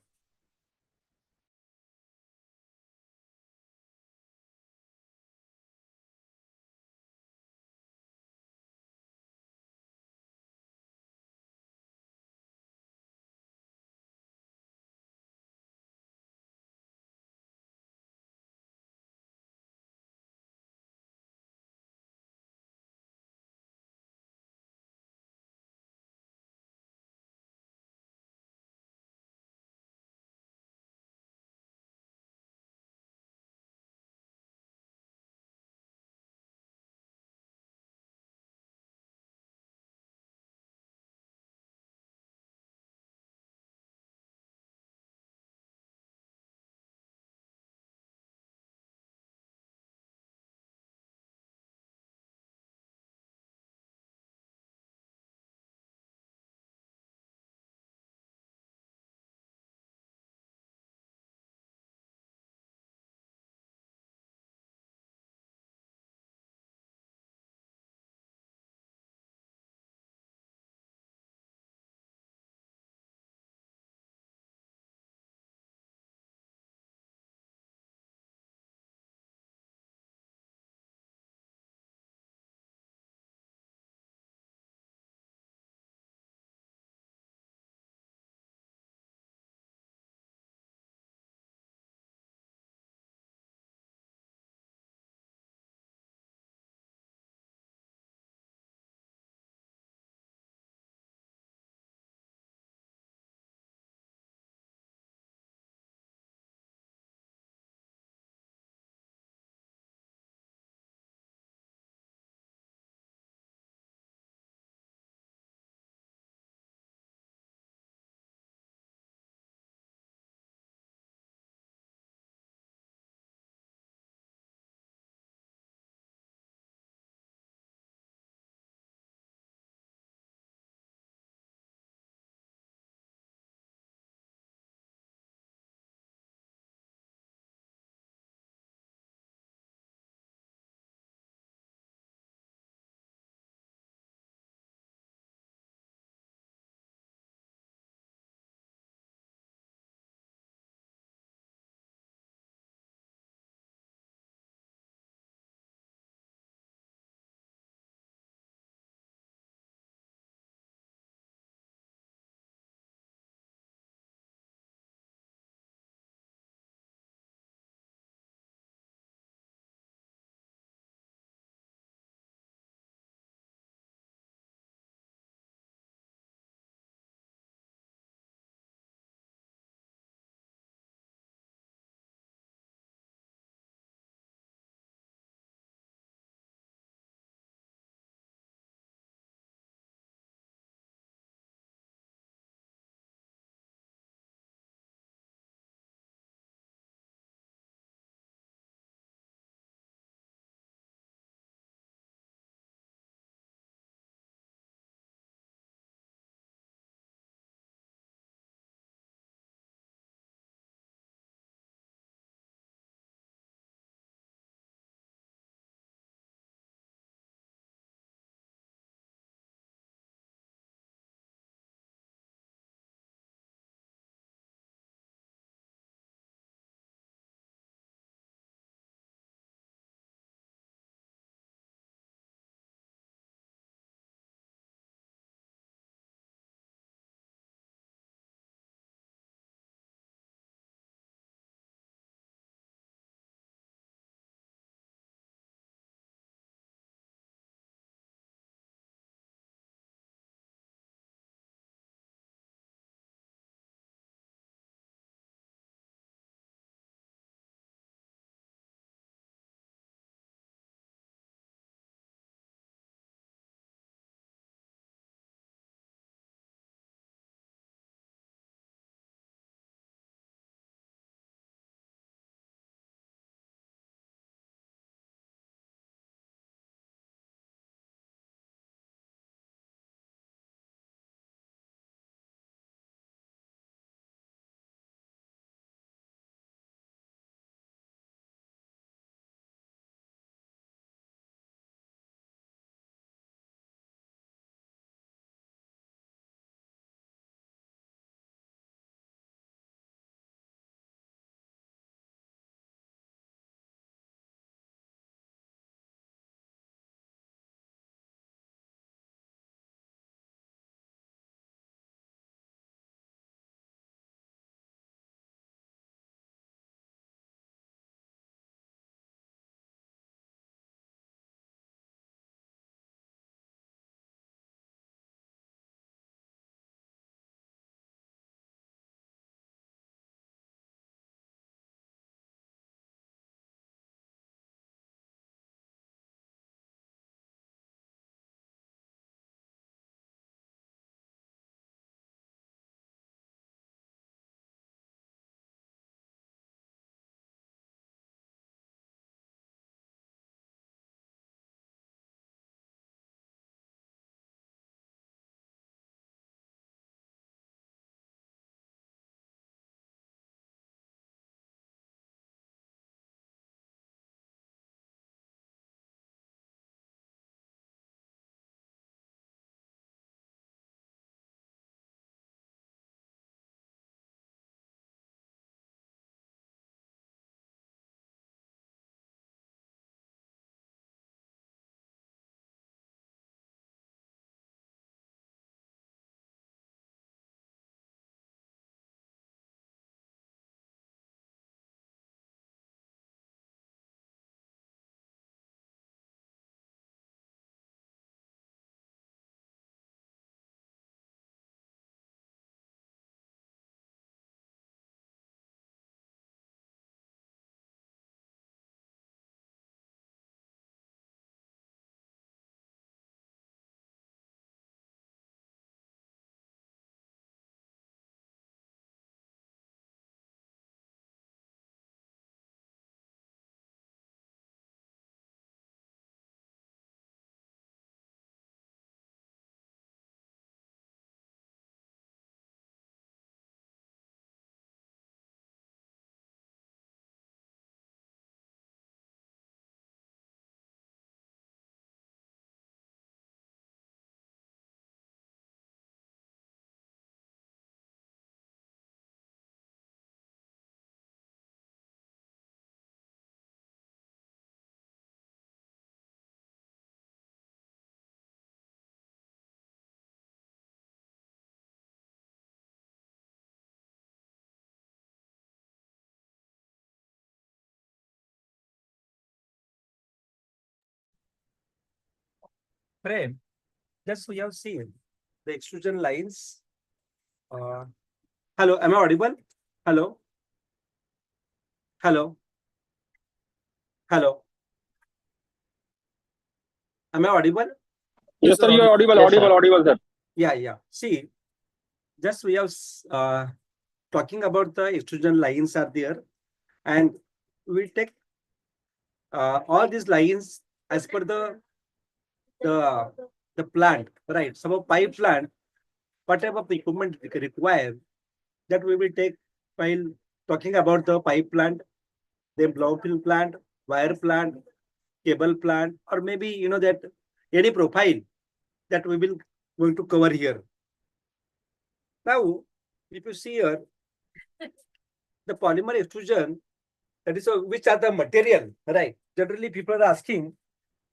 Friend, just we have seen the extrusion lines. Hello, am I audible? Hello? Hello? Hello? Am I audible? Yes, sir, you are audible, Yes, sir. audible, sir. Yeah. See, just we have talking about the extrusion lines are there, and we'll take all these lines as per the plant, right? Some of pipe plant, what type of equipment required, that we will take while talking about the pipe plant, the blow fill plant, wire plant, cable plant, or maybe that any profile that we will going to cover here. Now, if you see here, the polymer extrusion, that is which are the material, right? Generally, people are asking,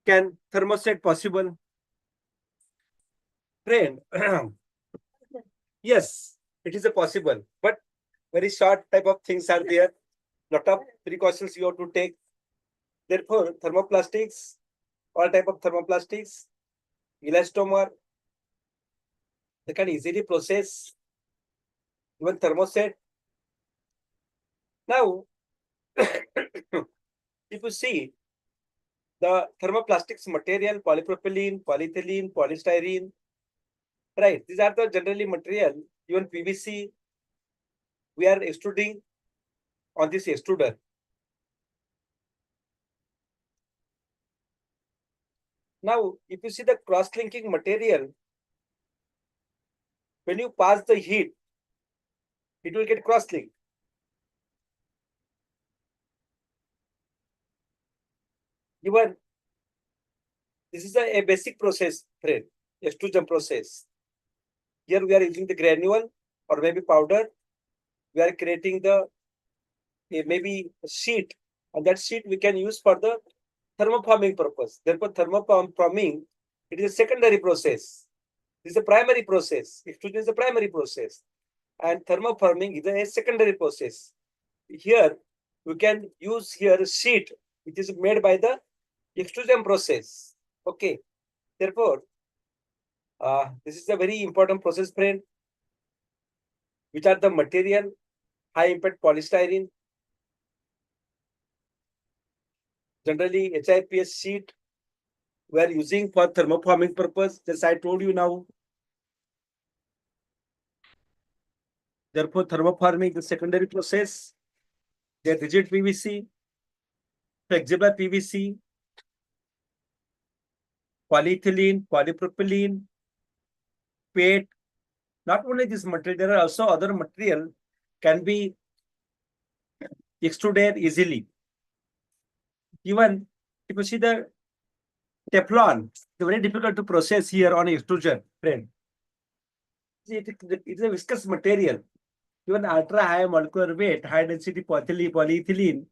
can thermoset possible? Friend, yes, it is a possible, but very short type of things are there. Lot of precautions you have to take. Therefore, thermoplastics, all type of thermoplastics, elastomer, they can easily process, even thermoset. Now, if you see the thermoplastics material, polypropylene, polyethylene, polystyrene, right? These are the generally material, even PVC, we are extruding on this extruder. Now, if you see the cross-linking material, when you pass the heat, it will get cross-linked. Even this is a basic process, friend, extrusion process. Here we are using the granule or maybe powder. We are creating the maybe a sheet, and that sheet we can use for the thermoforming purpose. Therefore, thermoforming, it is a secondary process. This is a primary process. Extrusion is a primary process, and thermoforming is a secondary process. Here we can use here a sheet which is made by the extrusion process. Okay. Therefore, this is a very important process, friend. Which are the material? High impact polystyrene. Generally, HIPS sheet we are using for thermoforming purpose. Just I told you now. Therefore, thermoforming is the secondary process. The rigid PVC, flexible PVC, polyethylene, polypropylene, PET. Not only this material, there are also other material can be extruded easily. Even if you see the Teflon, it's very difficult to process here on extrusion, friend. It is a viscous material. Even ultra high molecular weight, high density polyethylene,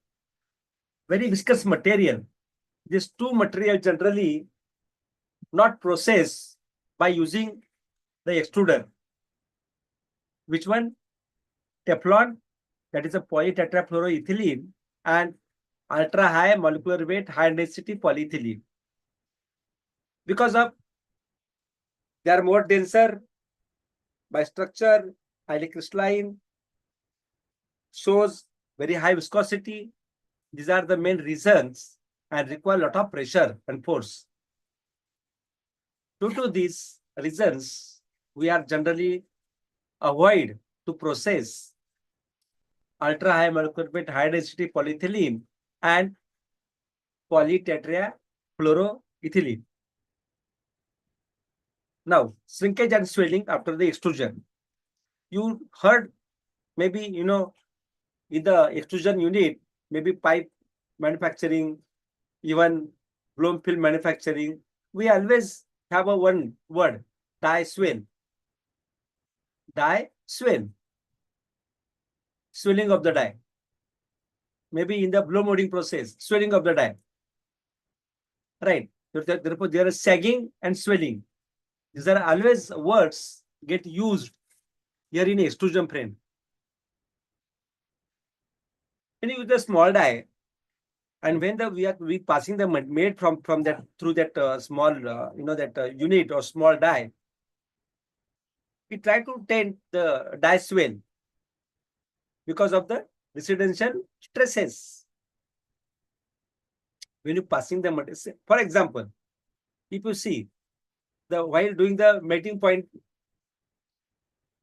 very viscous material. These two materials generally not processed by using the extruder. Which one? Teflon, that is a polytetrafluoroethylene, and ultra high molecular weight, high density polyethylene. Because of they are more denser by structure, highly crystalline, shows very high viscosity. These are the main reasons and require a lot of pressure and force. Due to these reasons, we are generally avoid to process ultra high molecular weight, high density polyethylene and polytetrafluoroethylene. Now, shrinkage and swelling after the extrusion. You heard maybe, in the extrusion unit, maybe pipe manufacturing, even blown film manufacturing, we always have a one word, die swell. Die swell. Swelling of the die. Maybe in the blow molding process, swelling of the die. Right. Therefore, there is sagging and swelling. These are always words get used here in extrusion frame. When you use a small die, And when we passing the made from that through that small that unit or small die, we try to tend the die swell because of the residential stresses. When you passing the material, for example, if you see while doing the melting point,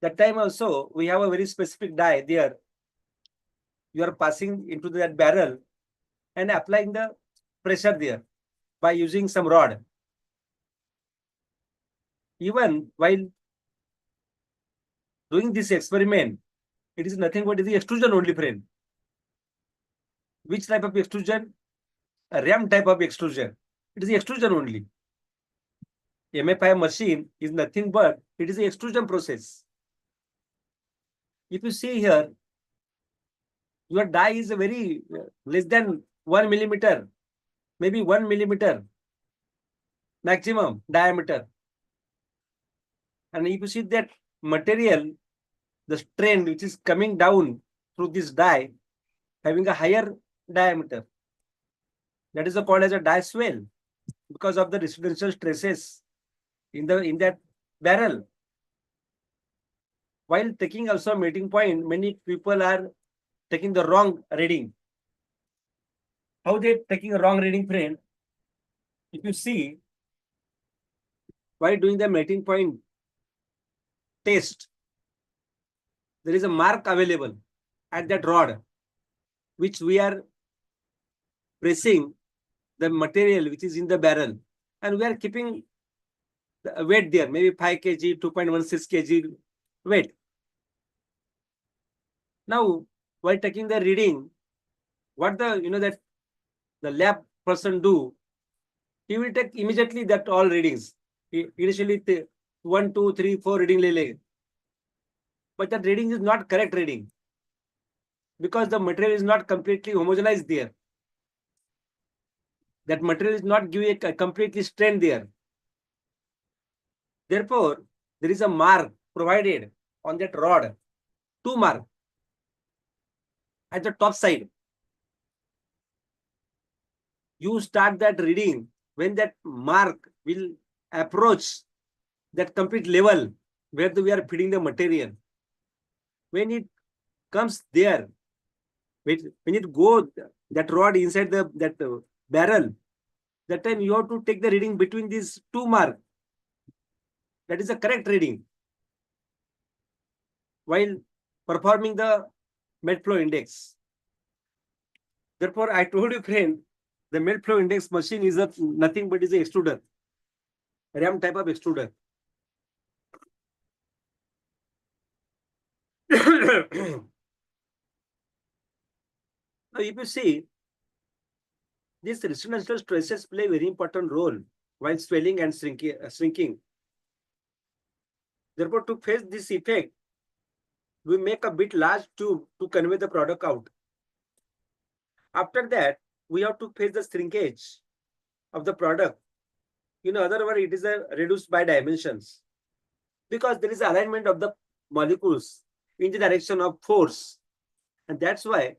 that time also we have a very specific die there. You are passing into that barrel and applying the pressure there by using some rod. Even while doing this experiment, it is nothing but the extrusion only, friend. Which type of extrusion? A RAM type of extrusion. It is the extrusion only. MFI machine is nothing but it is the extrusion process. If you see here, your die is a very less than 1 millimeter, maybe 1 millimeter maximum diameter. And if you see that material, the strain which is coming down through this die having a higher diameter, that is called as a die swell because of the residential stresses in that barrel. While taking also melting point, many people are taking the wrong reading. How they taking a wrong reading, friend? If you see, while doing the melting point test, there is a mark available at that rod, which we are pressing the material which is in the barrel, and we are keeping the weight there, maybe 5 kg, 2.16 kg weight. Now, while taking the reading, what that the lab person do, he will take immediately that all readings. Initially 1, 2, 3, 4 reading lele. But that reading is not correct reading because the material is not completely homogenized there. That material is not giving a completely strain there. Therefore, there is a mark provided on that rod, 2 mark at the top side. You start that reading when that mark will approach that complete level where we are feeding the material. When it comes there, when it go that rod inside that barrel, that time you have to take the reading between these 2 marks. That is the correct reading while performing the melt flow index. Therefore, I told you, friend, the melt flow index machine is nothing but is a extruder, RAM type of extruder. Now, if you see, these residential stresses play a very important role while swelling and shrinking. Therefore, to face this effect, we make a bit large tube to convey the product out. After that, we have to face the shrinkage of the product. In other words, it is reduced by dimensions because there is alignment of the molecules in the direction of force. And that's why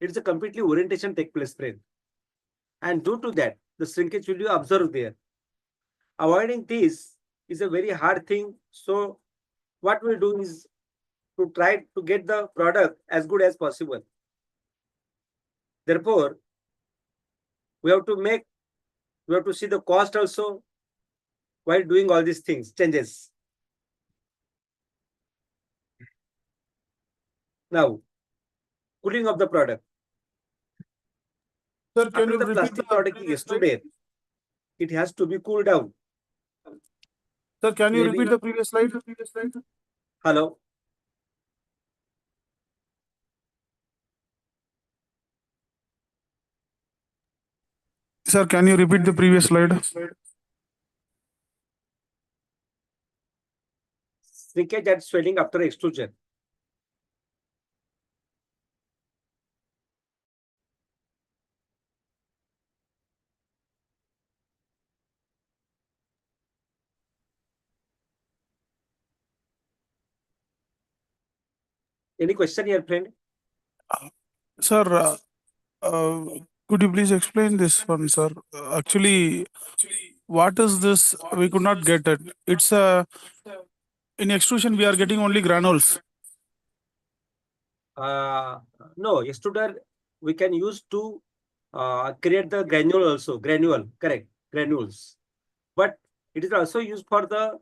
it's a completely orientation take place, friend. And due to that, the shrinkage will be observed there. Avoiding this is a very hard thing. So what we do is to try to get the product as good as possible. Therefore, we have to see the cost also while doing all these things, changes. Now, cooling of the product. Sir, can After you the repeat plastic product is extruded, it has to be cooled down. Sir, can you Maybe- repeat the previous slide? Hello. Sir, can you repeat the previous slide? Shrinkage and swelling after extrusion. Any question here, friend? Sir, Could you please explain this one, sir? Actually, what is this? We could not get it. It's a in extrusion we are getting only granules. No, extruder we can use to create the granule also. Granule, correct? Granules. But it is also used for the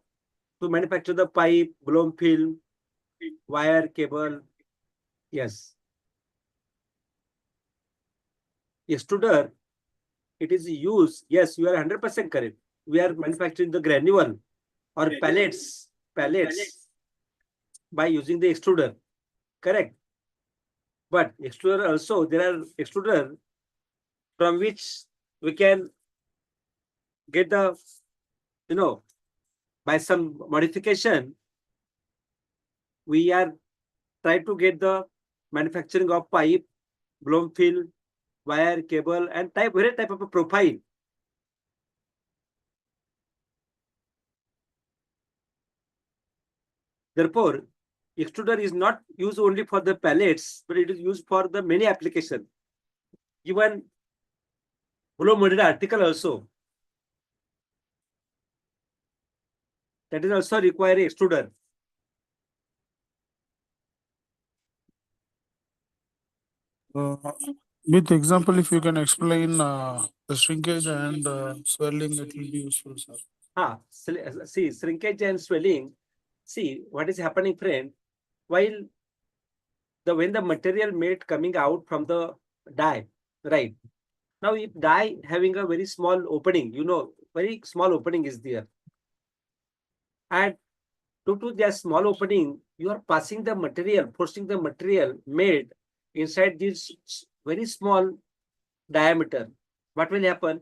to manufacture the pipe, blown film, wire, cable. Yes. Extruder, it is used. Yes, you are 100% correct. We are manufacturing the granule or pellets by using the extruder. Correct. But extruder also, there are extruder from which we can get the, by some modification, we are trying to get the manufacturing of pipe, blown film, wire, cable, and various type of a profile. Therefore, extruder is not used only for the pellets, but it is used for the many applications. Even blow molded article also, that is also require extruder. With example, if you can explain the shrinkage and swelling, it will be useful, sir. See, shrinkage and swelling. See, what is happening, friend? While when the material made coming out from the die, right? Now, if die having a very small opening, very small opening is there. And due to their small opening, you are passing the material, forcing the material made inside this very small diameter. What will happen?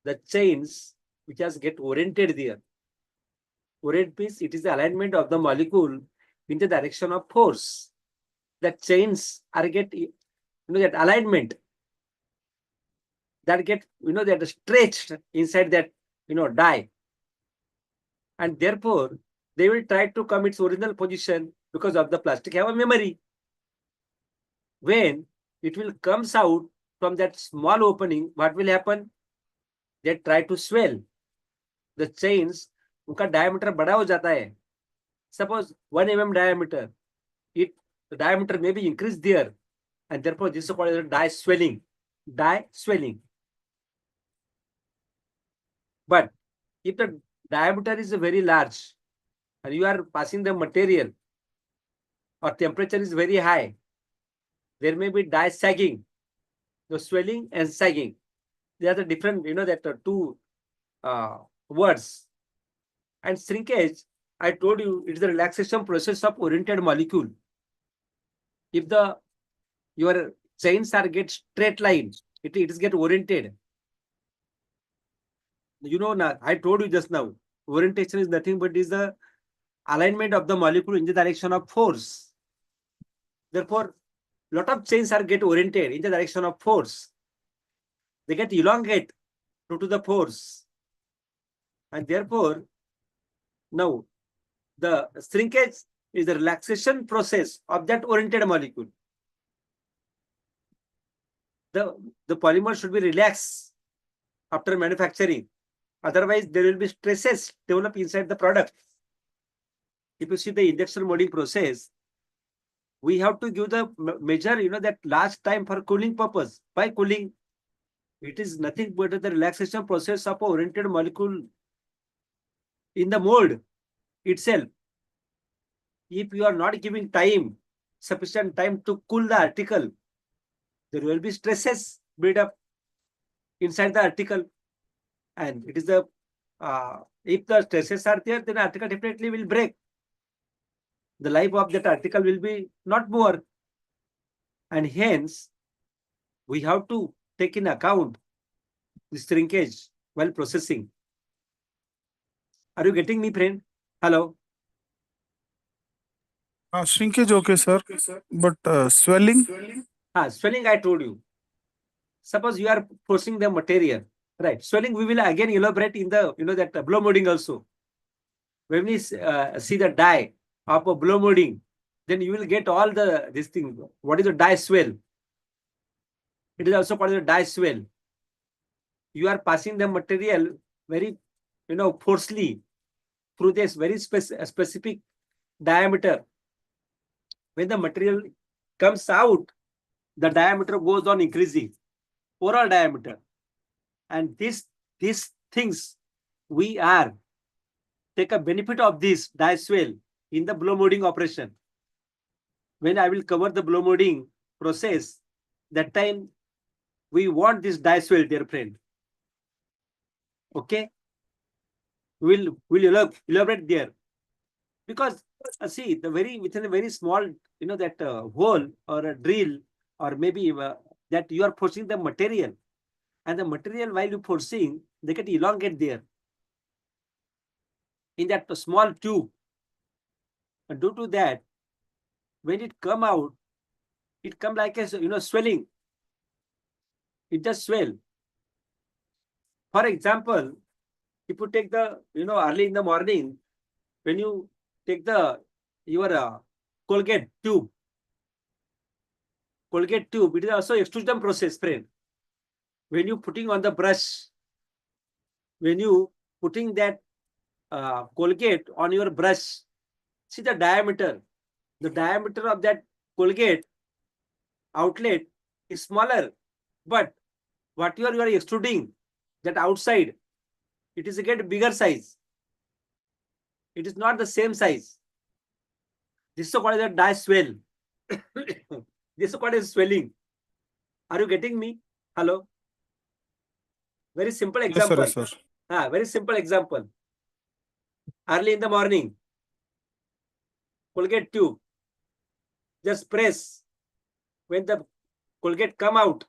The chains which has get oriented there. Orient means it is the alignment of the molecule in the direction of force. The chains are that alignment that that stretched inside that die, and therefore they will try to come its original position because of the plastic have a memory. When it will comes out from that small opening, what will happen? They try to swell the chains. उनका diameter बड़ा हो जाता है. Suppose 1 mm diameter, the diameter may be increased there, and therefore this is called as die swelling. Die swelling. But if the diameter is very large and you are passing the material or temperature is very high, there may be die sagging, the swelling and sagging. They are the different, that two words. And shrinkage, I told you, it is the relaxation process of oriented molecule. If your chains are get straight line, it is get oriented. I told you just now, orientation is nothing but is the alignment of the molecule in the direction of force. Therefore, lot of chains are get oriented in the direction of force. They get elongate due to the force. And therefore, now the shrinkage is the relaxation process of that oriented molecule. The polymer should be relaxed after manufacturing. Otherwise, there will be stresses develop inside the product. If you see the injection molding process, we have to give the measure, that last time for cooling purpose. By cooling, it is nothing but the relaxation process of a oriented molecule in the mold itself. If you are not giving sufficient time to cool the article, there will be stresses build up inside the article. And it is if the stresses are there, then article definitely will break. The life of that article will be not more. And hence, we have to take in account this shrinkage while processing. Are you getting me, friend? Hello? Shrinkage, okay, sir. But swelling? Swelling, I told you. Suppose you are forcing the material, right? Swelling, we will again elaborate in the, that blow molding also. When we see the die of a blow molding, then you will get all this thing. What is the die swell? It is also called as a die swell. You are passing the material very, forcefully through this very specific diameter. When the material comes out, the diameter goes on increasing, overall diameter. And these things, we are take a benefit of this die swell in the blow molding operation. When I will cover the blow molding process, that time we want this die swell, dear friend. Okay, we'll elaborate there, because see, the very within a very small, that hole or a drill, or maybe that you are forcing the material, and the material, while you forcing, they get elongate there in that small tube, and due to that, when it come out, it come like a swelling. It just swell. For example, if you take the early in the morning, when you take the your Colgate tube, it is also extrusion process, friend. When you putting on the brush, when you putting that Colgate on your brush, see the diameter. The diameter of that Colgate outlet is smaller, but what you are extruding, that outside, it is again bigger size. It is not the same size. This is called as a die swell. This is called as swelling. Are you getting me? Hello? Very simple example. Yes, sir. Very simple example. Early in the morning, Colgate tube, just press. When the Colgate come out,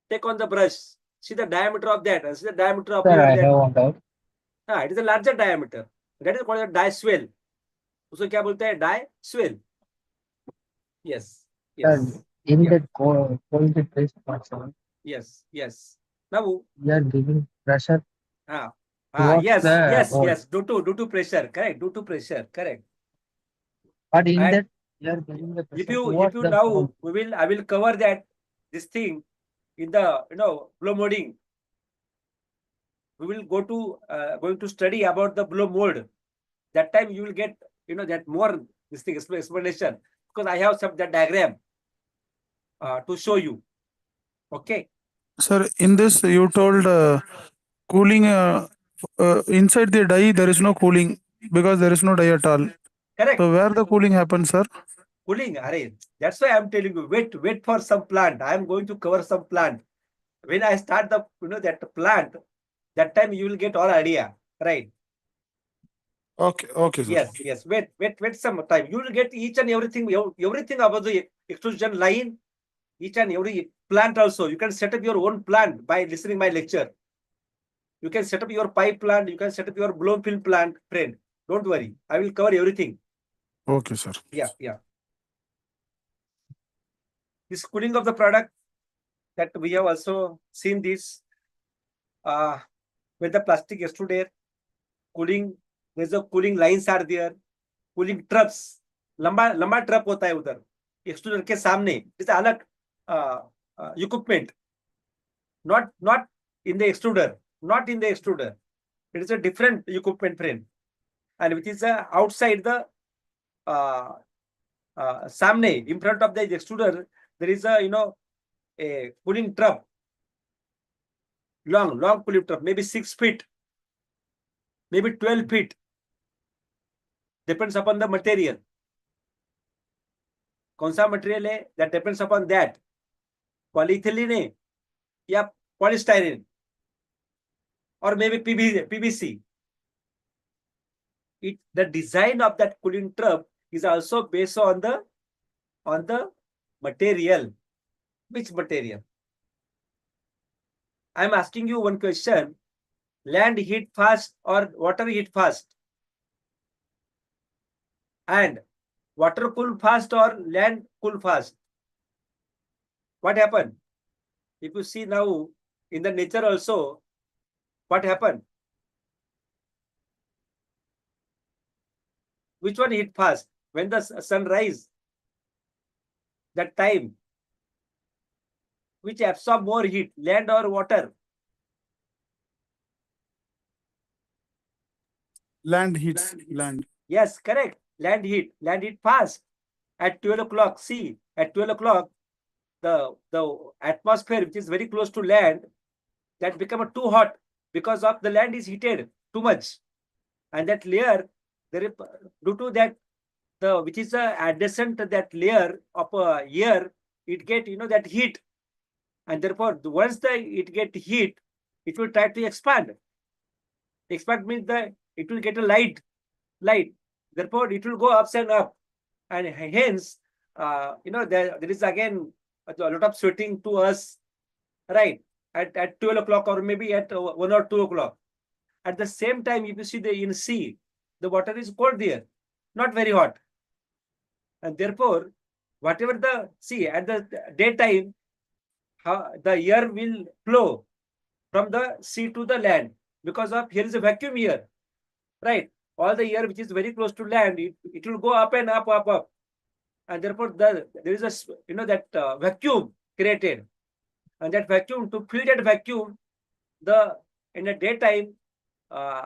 take on the brush. See the diameter of that, and see the diameter of Sir, I that. have one doubt. It is a larger diameter. That is called a die swell. उसको क्या बोलते हैं? Die swell. Yes. Sir, Yes. in Yeah. that quality test person, Yes. Yes. Now, we are giving pressure towards yes. the Yes. hole. Yes. Due to pressure. Correct. Due to pressure. Correct. But in And that, we are giving the pressure if you towards the now, hole. I will cover that this thing in the blow molding. We will go to going to study about the blow mold. That time you will get that more this thing explanation, because I have some that diagram to show you. Okay. Sir, in this you told cooling inside the die there is no cooling because there is no die at all. Correct. So where the cooling happens, sir? Cooling, array. That's why I'm telling you, wait for some plant. I'm going to cover some plant. When I start the that plant, that time you will get all idea, right? Okay, sir. Yes. Wait some time. You will get each and everything about the extrusion line, each and every plant also. You can set up your own plant by listening my lecture. You can set up your pipe plant. You can set up your blow fill plant, friend. Don't worry. I will cover everything. Okay, sir. Yeah. This cooling of the product, that we have also seen this with the plastic extruder cooling. There's a cooling lines are there, cooling traps. लंबा trough होता है उधर extruder के सामने. It's अलग equipment. Not in the extruder. It is a different equipment, friend, and which is outside the सामने, in front of the extruder, there is a a cooling trap, long cooling trap, maybe 6 feet, maybe 12 feet, depends upon the material. कौन सा material है, that depends upon that. Polyethylene है या polystyrene, or maybe PVC. The design of that cooling trap is also based on the material. Which material? I am asking you one question. Land heat fast or water heat fast? And water cool fast or land cool fast? What happened? If you see now in the nature also, what happened? Which one heat fast? When the sun rise, that time, which absorb more heat, land or water? Land heats land. Yes, correct. Land heat fast. At 12 o'clock, see, at 12 o'clock, the atmosphere, which is very close to land, that become too hot because of the land is heated too much. And that layer, there is, due to that, the which is adjacent to that layer of air, it get, that heat. And therefore, once it get heat, it will try to expand. Expand means that it will get a light. Therefore, it will go ups and up. And hence, there is again a lot of sweating to us, right? At 12 o'clock or maybe at 1 or 2 o'clock. At the same time, if you see in sea, the water is cold there, not very hot. And therefore, whatever at the daytime, the air will flow from the sea to the land because of here is a vacuum here, right? All the air which is very close to land, it will go up and up. And therefore, there is a, that vacuum created. And that vacuum, to fill that vacuum, in the daytime,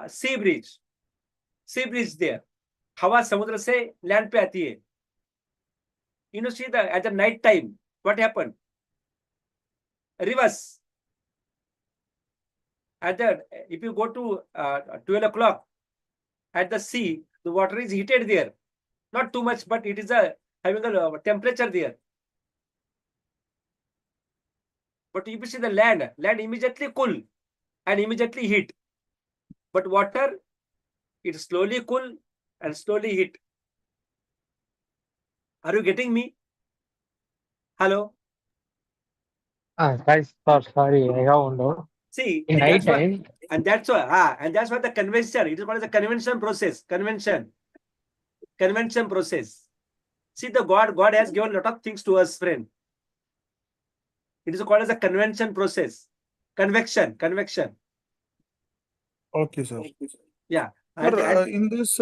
sea breeze there. हवा समुद्र से land पे आती है. See at the night time, what happened? Reverse. If you go to 12 o'clock at the sea, the water is heated there. Not too much, but it is having a temperature there. But if you see the land immediately cool and immediately heat. But water, it slowly cool and slowly heat. Are you getting me? Hello? Guys, sorry, I have one doubt. See, In night time, that's why the convention, it is called as a convention process. Convention process. See, God has given a lot of things to us, friend. It is called as a convention process. Convection. Okay, sir. Yeah. Sir, in this,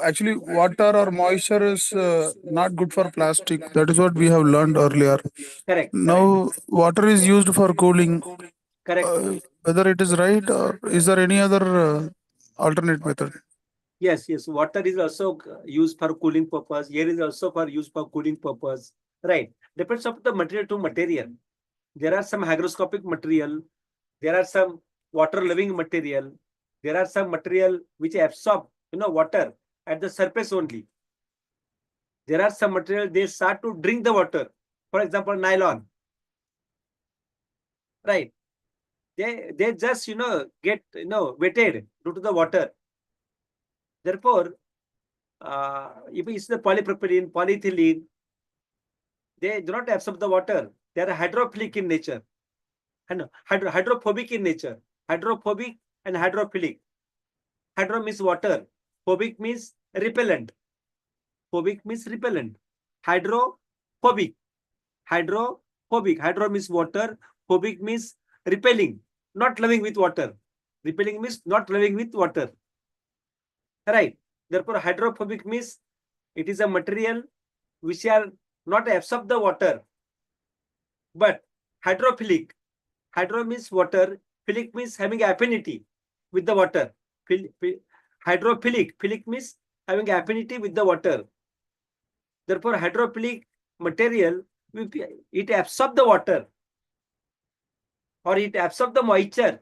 actually, water or moisture is not good for plastic. That is what we have learned earlier. Correct. Now, water is used for cooling. Correct. Whether it is right or is there any other alternate method? Yes. Water is also used for cooling purpose. Air is also for used for cooling purpose. Right. Depends on the material to material. There are some hygroscopic material. There are some water-loving material. There are some material which absorb, water at the surface only. There are some material they start to drink the water. For example, nylon. Right. They just, get, wetted due to the water. Therefore, if it's the polypropylene, polyethylene, they do not absorb the water. They are hydrophilic in nature. And hydrophobic in nature. Hydrophobic and hydrophilic. Hydro means water. Phobic means repellent. Hydrophobic. Hydro means water. Phobic means repelling, not loving with water. Repelling means not loving with water. Right. Therefore, hydrophobic means it is a material which are not absorb the water. But hydrophilic. Hydro means water. Philic means having affinity with the water. Hydrophilic. Philic means having affinity with the water. Therefore, hydrophilic material, it absorbs the water or it absorbs the moisture.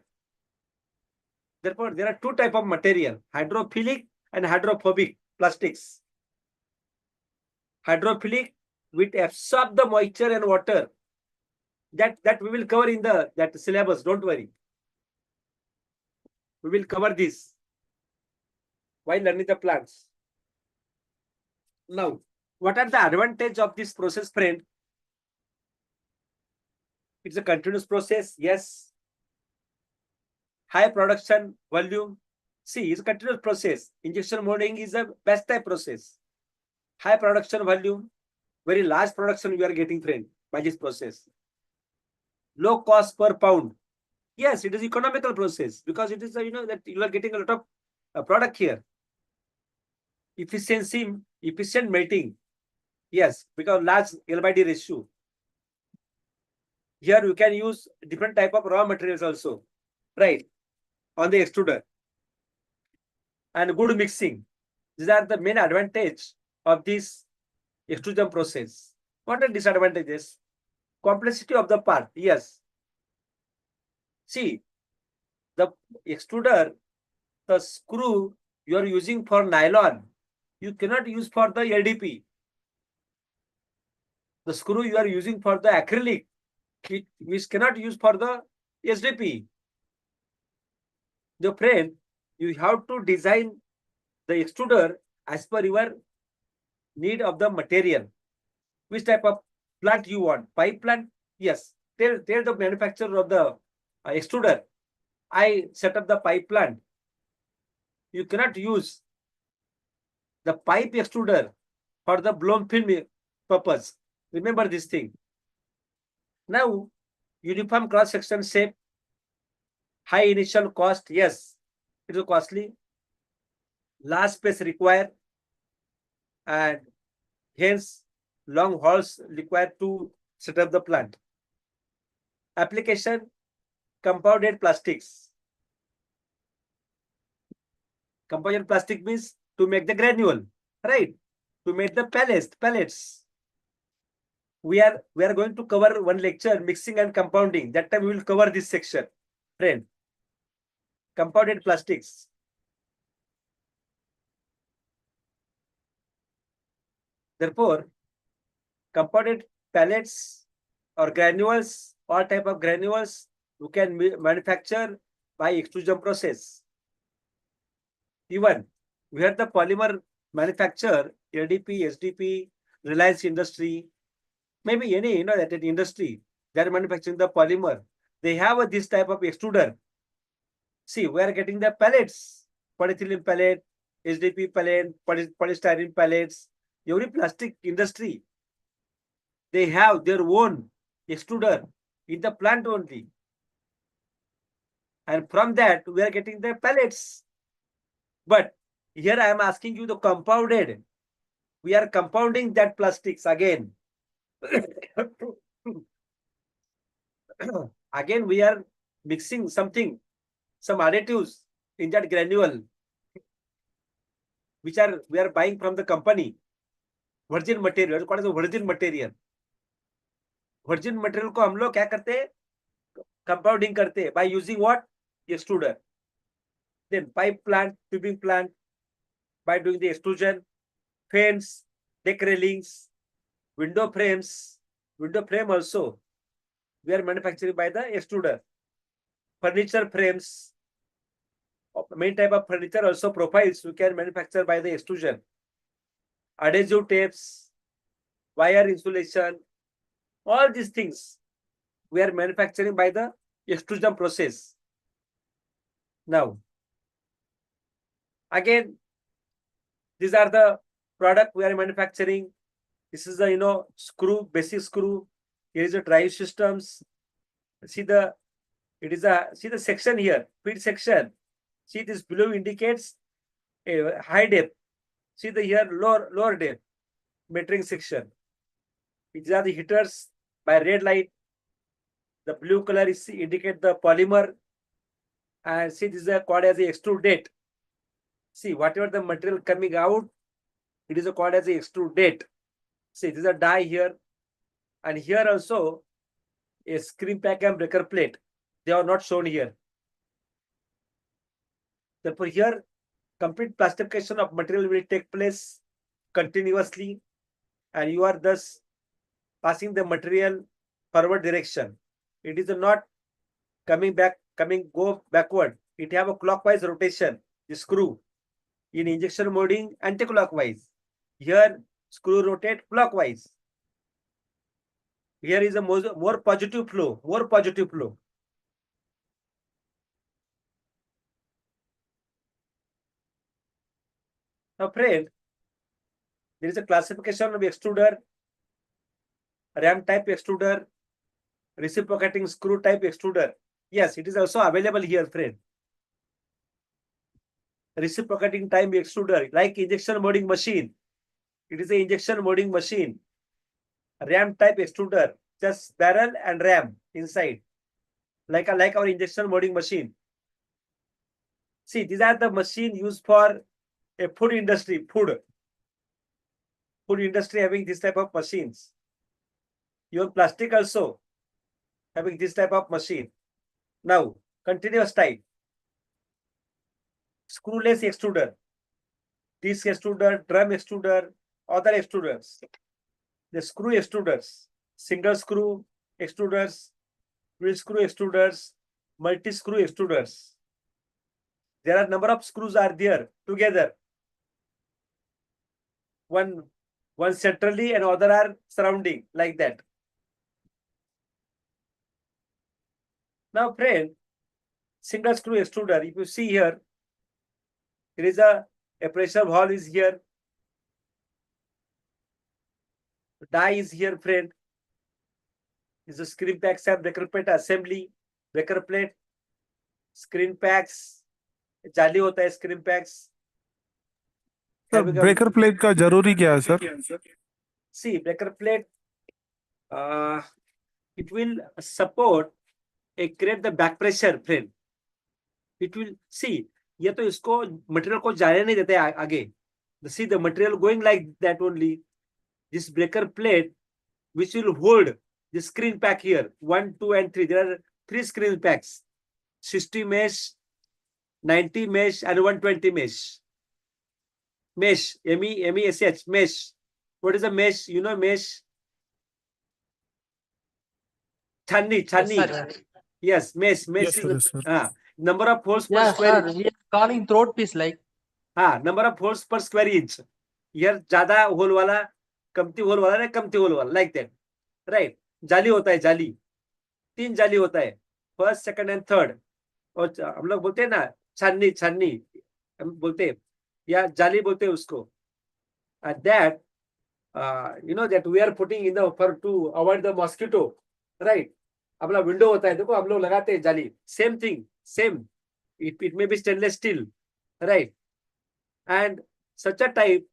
Therefore, there are two types of material, hydrophilic and hydrophobic plastics. Hydrophilic, which absorb the moisture and water. That we will cover in that syllabus, don't worry. We will cover this while learning the plants. Now, what are the advantages of this process, friend? It's a continuous process, yes. High production volume. See, it's a continuous process. Injection molding is a best type process. High production volume, very large production we are getting, friend, by this process. Low cost per pound. Yes, it is economical process because it is, that you are getting a lot of product here. Efficient melting. Yes, because large L by D ratio. Here you can use different type of raw materials also, right? On the extruder. And good mixing. These are the main advantage of this extrusion process. What are disadvantages? Complexity of the part. Yes. See, the extruder, the screw you are using for nylon, you cannot use for the LDP. The screw you are using for the acrylic, which cannot use for the SDP. The friend, you have to design the extruder as per your need of the material. Which type of plant you want? Pipe plant? Yes. Tell the manufacturer of the extruder, I set up the pipe plant. You cannot use the pipe extruder for the blown film purpose. Remember this thing. Now, uniform cross-section shape, high initial cost. Yes, it is costly. Large space required, and hence long hauls required to set up the plant. Application, compounded plastics. Compounded plastic means to make the granule, right? To make the pellets. We are going to cover one lecture, mixing and compounding. That time we will cover this section, friend. Compounded plastics. Therefore, compounded pellets or granules, all type of granules you can manufacture by extrusion process. Even we have the polymer manufacture, LDP, SDP, Reliance Industry, maybe any that industry, they are manufacturing the polymer. They have this type of extruder. See, we are getting the pellets, polyethylene pellet, SDP pellet, polystyrene pellets. Every plastic industry, they have their own extruder in the plant only. And from that, we are getting the pellets. But here I am asking you the compounded. We are compounding that plastics again. Again, we are mixing something, some additives in that granule, which we are buying from the company. Virgin material. What is a virgin material? Virgin material को हम लोग क्या करते हैं? Compounding करते हैं by using what? Extruder. Then pipe plant, tubing plant, by doing the extrusion, fans, deck railings, window frames. Window frame also we are manufacturing by the extruder. Furniture frames, main type of furniture also profiles we can manufacture by the extrusion. Adhesive tapes, wire insulation, all these things we are manufacturing by the extrusion process. Now, again, these are the product we are manufacturing. This is the screw, basic screw. Here is the drive systems. See the section here, feed section. See this below indicates a high depth. See the here lower depth metering section. These are the heaters by red light. The blue color is indicate the polymer. And see this is called as the extrude date. See whatever the material coming out, it is called as the extrude date. See this is a die here, and here also a screen pack and breaker plate. They are not shown here. Therefore, here complete plastification of material will take place continuously, and you are thus passing the material forward direction. It is not go backward. It have a clockwise rotation. The screw in injection molding anti-clockwise. Here screw rotate clockwise. Here is a more positive flow. Now, friend, there is a classification of extruder, ram type extruder, reciprocating screw type extruder. Yes, it is also available here, friend. Reciprocating type extruder, like injection molding machine. It is an injection molding machine. Ram type extruder. just barrel and ram inside, like our injection molding machine. See, these are the machine used for a food industry, food industry having this type of machines. Even plastic also having this type of machine. Now, continuous type. Screwless extruder, disc extruder, drum extruder, other extruders. The screw extruders, single screw extruders, wheel screw extruders, multi-screw extruders. There are number of screws are there together. One centrally and other are surrounding like that. Now, friend, single screw extruder, if you see here, there is a pressure valve is here. Die is here, friend. Is a screen packs have breaker plate assembly, breaker plate, screen packs, जाली होता है screen packs. Sir breaker plate का जरूरी क्या है sir? See, breaker plate, it will support create the back pressure, friend. It will see, ये तो इसको material को जाने नहीं देते आगे. See the material going like that only. This breaker plate, which will hold the screen pack here, 1, 2, and 3. There are 3 screen packs: 60 mesh, 90 mesh, and 120 mesh. Mesh, MESH, mesh. What is a mesh? You know mesh? Channi. Yes, mesh. Yes, Is sir. number of holes per Yeah, square sir. inch. We are calling throat piece like. Number of holes per square inch. Here ज्यादा whole वाला, कमती whole वाला, कमती whole वाला, like that, right? जाली होता है, जाली 3 जाली होता है, फर्स्ट, सेकंड एंड थर्ड. और हम लोग बोलते हैं ना छन्नी हम बोलते हैं, या जाली बोलते हैं उसको. That you know that we are putting in the for to avoid the mosquito, right? अपना विंडो होता है, देखो हम लोग लगाते हैं जाली. Same thing, same. It may be stainless steel, right? And such a type,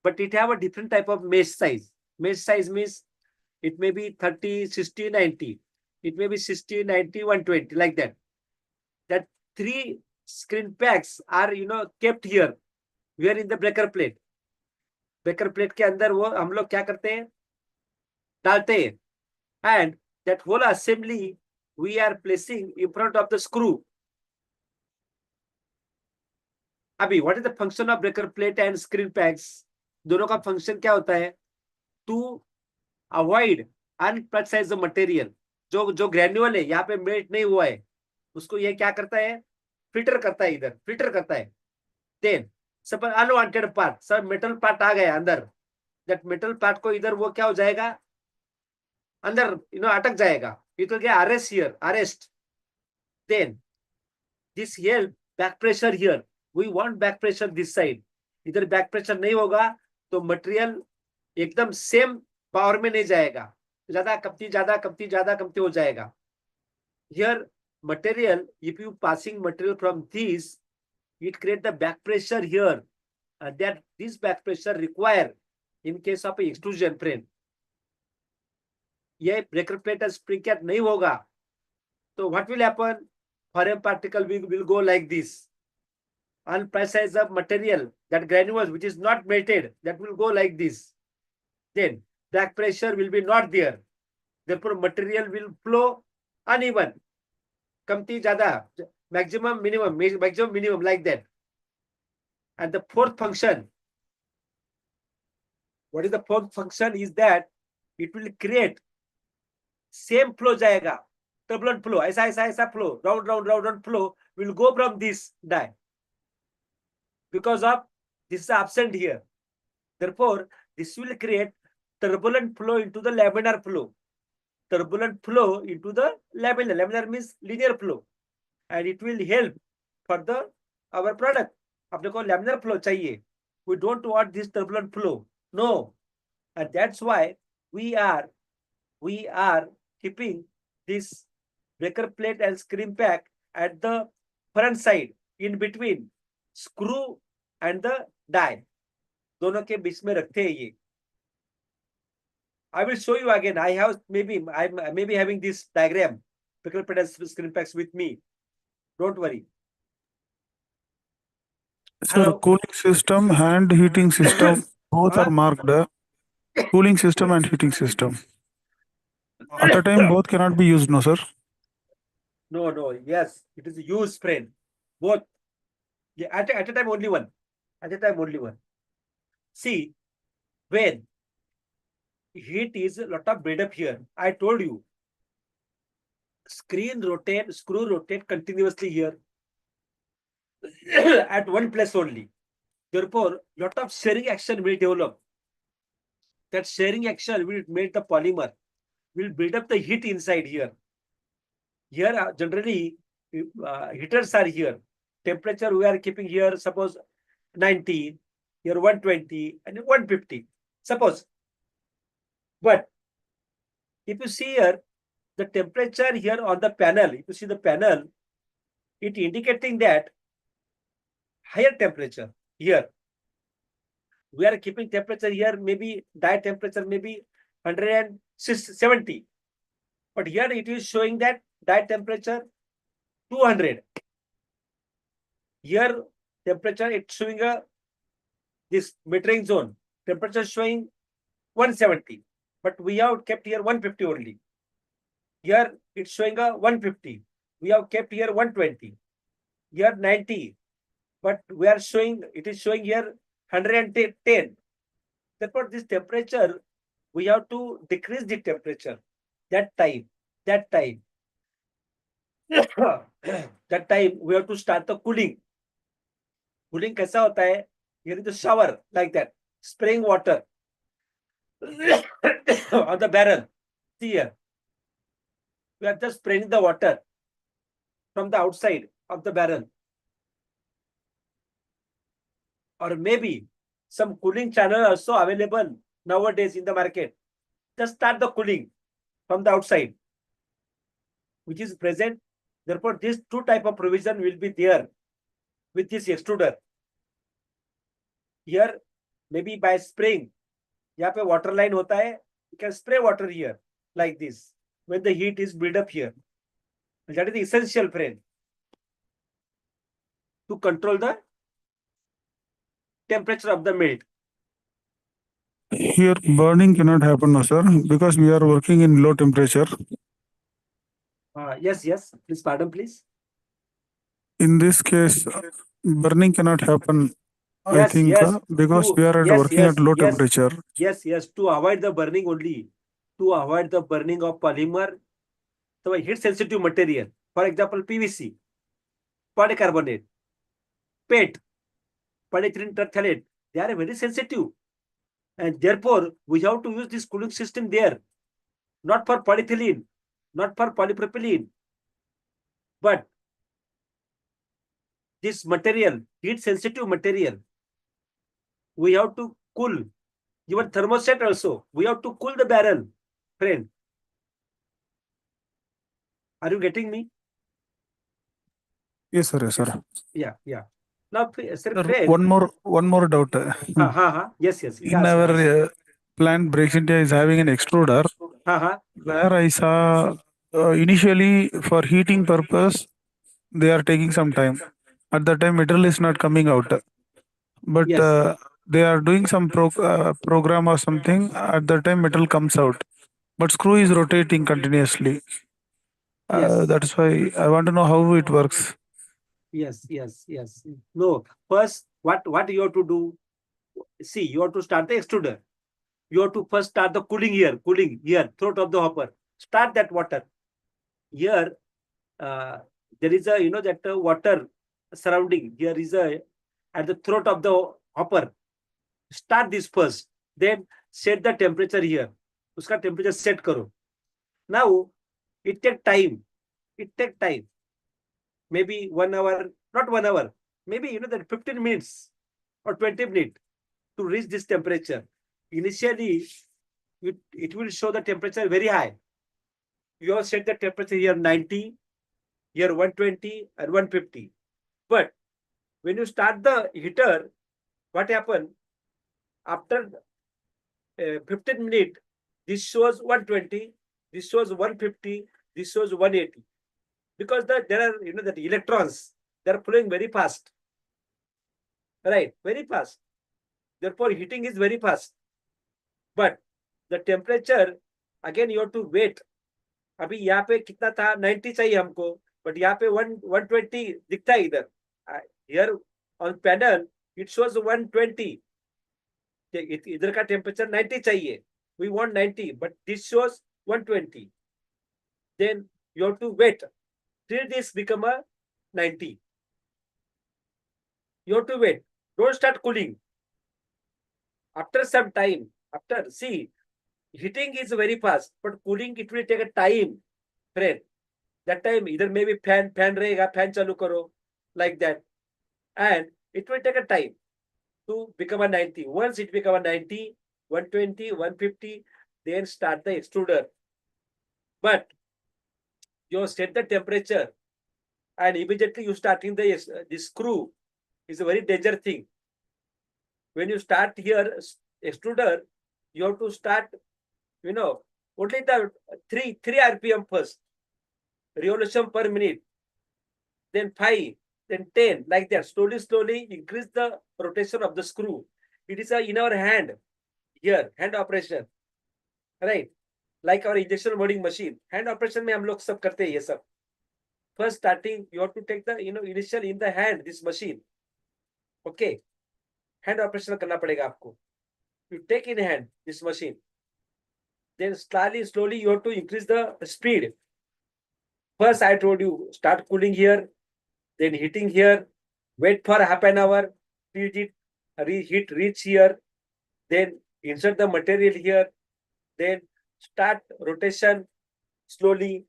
but it have a different type of mesh size. Mesh size means it may be 30, 60, 90. It may be 60, 90, 120, like that. That 3 screen packs are, kept here. We are in the breaker plate. Breaker plate के अंदर वो हम लोग क्या करते हैं, डालते हैं. And that whole assembly we are placing in front of the screw. अभी what is the function of breaker plate and screen packs? दोनों का function क्या होता है? To avoid unprecise material. जो ग्रेन्युअल है, यहाँ पे मेल्ट नहीं हुआ है, उसको ये क्या करता है, फिल्टर करता है, इधर फिल्टर करता है. देन सब अनवांटेड पार्ट, सब मेटल पार्ट आ गया अंदर, दैट मेटल पार्ट को इधर वो क्या हो जाएगा, अंदर अटक जाएगा. It will get arrest. Then this help back pressure here. We want back pressure this side. इधर बैक प्रेशर नहीं होगा तो मटेरियल एकदम सेम पावर में नहीं जाएगा, ज्यादा कमती हो जाएगा. Here material, if you passing material from this, it create the back pressure here, and that this back pressure require in case of extrusion, friend. ये breaker plate spring cat नहीं होगा तो what will happen? Foreign particle will go like this. Unprecise of material, that granules which is not melted, that will go like this. Then back pressure will be not there. Therefore, material will flow uneven. कमती ज्यादा, maximum minimum, like that. And the fourth function, what is the fourth function is that it will create same flow जाएगा, turbulent flow, ऐसा flow, round flow will go from this die, because of this is absent here. Therefore, this will create turbulent flow into the laminar flow. Turbulent flow into the laminar. Laminar means linear flow, and it will help for our product. अपने को laminar flow चाहिए. We don't want this turbulent flow. No, and that's why we are keeping this breaker plate and screen pack at the front side, in between screw and the die. दोनों के बीच में रखते हैं ये. I will show you again. I have I'm maybe having this diagram, pickle pen and screen packs with me. Don't worry. Sir, Hello. cooling system and heating system both are marked. Cooling system and heating system. At a time, both cannot be used, no, sir. No. Yes, it is a use friend. Both. Yeah, at a time only one. At a time only one. See, when heat is a lot of build-up here, I told you, screw rotate continuously here at one place only. Therefore, lot of shearing action will develop. That shearing action will make the polymer, will build up the heat inside here. Here, generally, heaters are here. Temperature we are keeping here, suppose 90, here 120 and 150. Suppose. But if you see here, the temperature here on the panel, if you see the panel, it indicating that higher temperature here. We are keeping temperature here, maybe die temperature maybe 170. But here it is showing that die temperature 200. Here temperature it's showing this metering zone. Temperature showing 170. But we have kept here 150 only. Here it's showing 150. We have kept here 120. Here 90. But we are showing, it is showing here 110. Therefore, this temperature, we have to decrease the temperature. That time. that time we have to start the cooling. Cooling कैसा होता है? Here is the shower like that, spraying water on the barrel. See here, we are just spraying the water from the outside of the barrel. Or maybe some cooling channel also available nowadays in the market. Just start the cooling from the outside, which is present. Therefore, these two type of provision will be there with this extruder. Here, maybe by spraying, यहाँ पे water line होता है, you can spray water here like this when the heat is built up here. That is the essential, friend, to control the temperature of the melt. Here, burning cannot happen, no, sir, because we are working in low temperature. Yes. Please, pardon, please. In this case, burning cannot happen. I think because we are working at low temperature. Yes. To avoid the burning only, to avoid the burning of polymer, so heat sensitive material, for example, PVC, polycarbonate, PET, polyethylene terephthalate, they are very sensitive. And therefore, we have to use this cooling system there, not for polyethylene, not for polypropylene, but this material, heat sensitive material, we have to cool. Even thermostat also, we have to cool the barrel, friend. Are you getting me? Yes, sir. Yes, sir. Yeah. Now, sir, Sir, friend, one more doubt. Yes. In our plant, Breaks India is having an extruder where I saw initially for heating purpose they are taking some time. At that time, material is not coming out, but Yes. they are doing some program or something. At that time, metal comes out, but screw is rotating continuously. Yes. That's why I want to know how it works. Yes. No, first, what you have to do? See, you have to start the extruder. You have to first start the cooling here, throat of the hopper. Start that water. Here, there is a, that water surrounding. Here is at the throat of the hopper. Start this first. Then set the temperature here. Uska temperature set karo. Now, it take time. Maybe 1 hour, not 1 hour. Maybe, that 15 minutes or 20 minutes to reach this temperature. Initially, it will show the temperature very high. You have set the temperature here 90, here 120 and 150. But when you start the heater, what happen? After 15 minutes, this shows 120, this shows 150, this shows 180. Because there are, that electrons, they are flowing very fast. Right, very fast. Therefore, heating is very fast. But the temperature, again, you have to wait. अभी यहाँ पे कितना था 90 चाहिए हमको, but यहाँ पे 120 दिखता है इधर. Here on panel it shows 120. इधर का टेम्परेचर 90 चाहिए, we want 90, but this shows 120. Then you have to wait till this become a 90. You have to wait. Don't start cooling. After some time, see, heating is very fast, but cooling it will take a time, friend. That time either maybe fan रहेगा, fan चालू करो, like that, and it will take a time to become a 90. Once it become a 90, 120, 150, then start the extruder. But you set the temperature and immediately you starting the screw is a very dangerous thing. When you start here extruder, you have to start, only the 3 RPM first, revolution per minute, then 5, then 10, like that. Slowly increase the rotation of the screw. It is in our hand here, hand operation, right? Like our injection molding machine, hand operation में हम लोग सब करते हैं ये सब. First starting, you have to take the initial in the hand this machine. Okay, hand operation करना पड़ेगा आपको. You take in hand this machine. Then slowly you have to increase the speed. First I told you start cooling here, then heating here, wait for half an hour, heat reach here, then insert the material here, then start rotation slowly,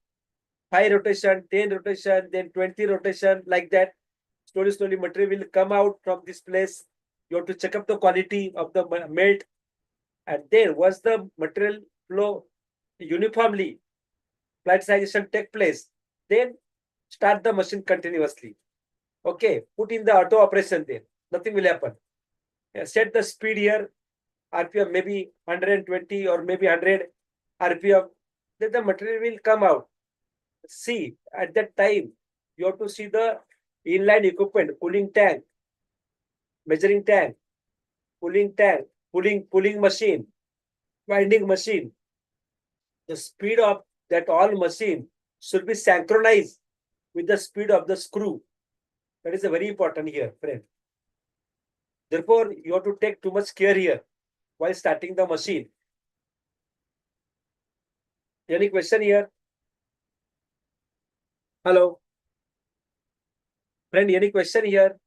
5 rotation, 10 rotation, then 20 rotation, like that. Slowly material will come out from this place. You have to check up the quality of the melt, and then once the material flow uniformly, plasticization take place, then start the machine continuously. Okay, put in the auto operation there, nothing will happen. Set the speed here, RPM maybe 120 or maybe 100 RPM, then the material will come out. See, at that time, you have to see the inline equipment, cooling tank, measuring tank, cooling machine, winding machine. The speed of that all machine should be synchronized with the speed of the screw. That is a very important here, friend. Therefore, you have to take too much care here while starting the machine. Any question here? Hello? Friend, any question here?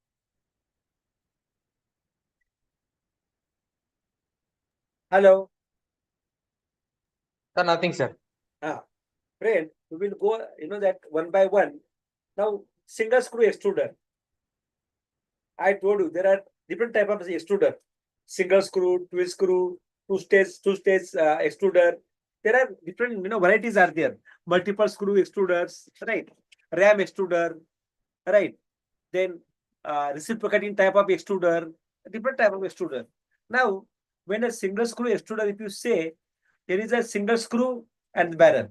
Hello? Sir, nothing, sir. Friend, we will go, that one by one. Now, single screw extruder. I told you there are different type of extruder. Single screw, twin screw, two-stage extruder. There are different, varieties are there. Multiple screw extruders, right? Ram extruder, right? Then reciprocating type of extruder, different type of extruder. Now, when a single screw extruder, if you say there is a single screw and barrel.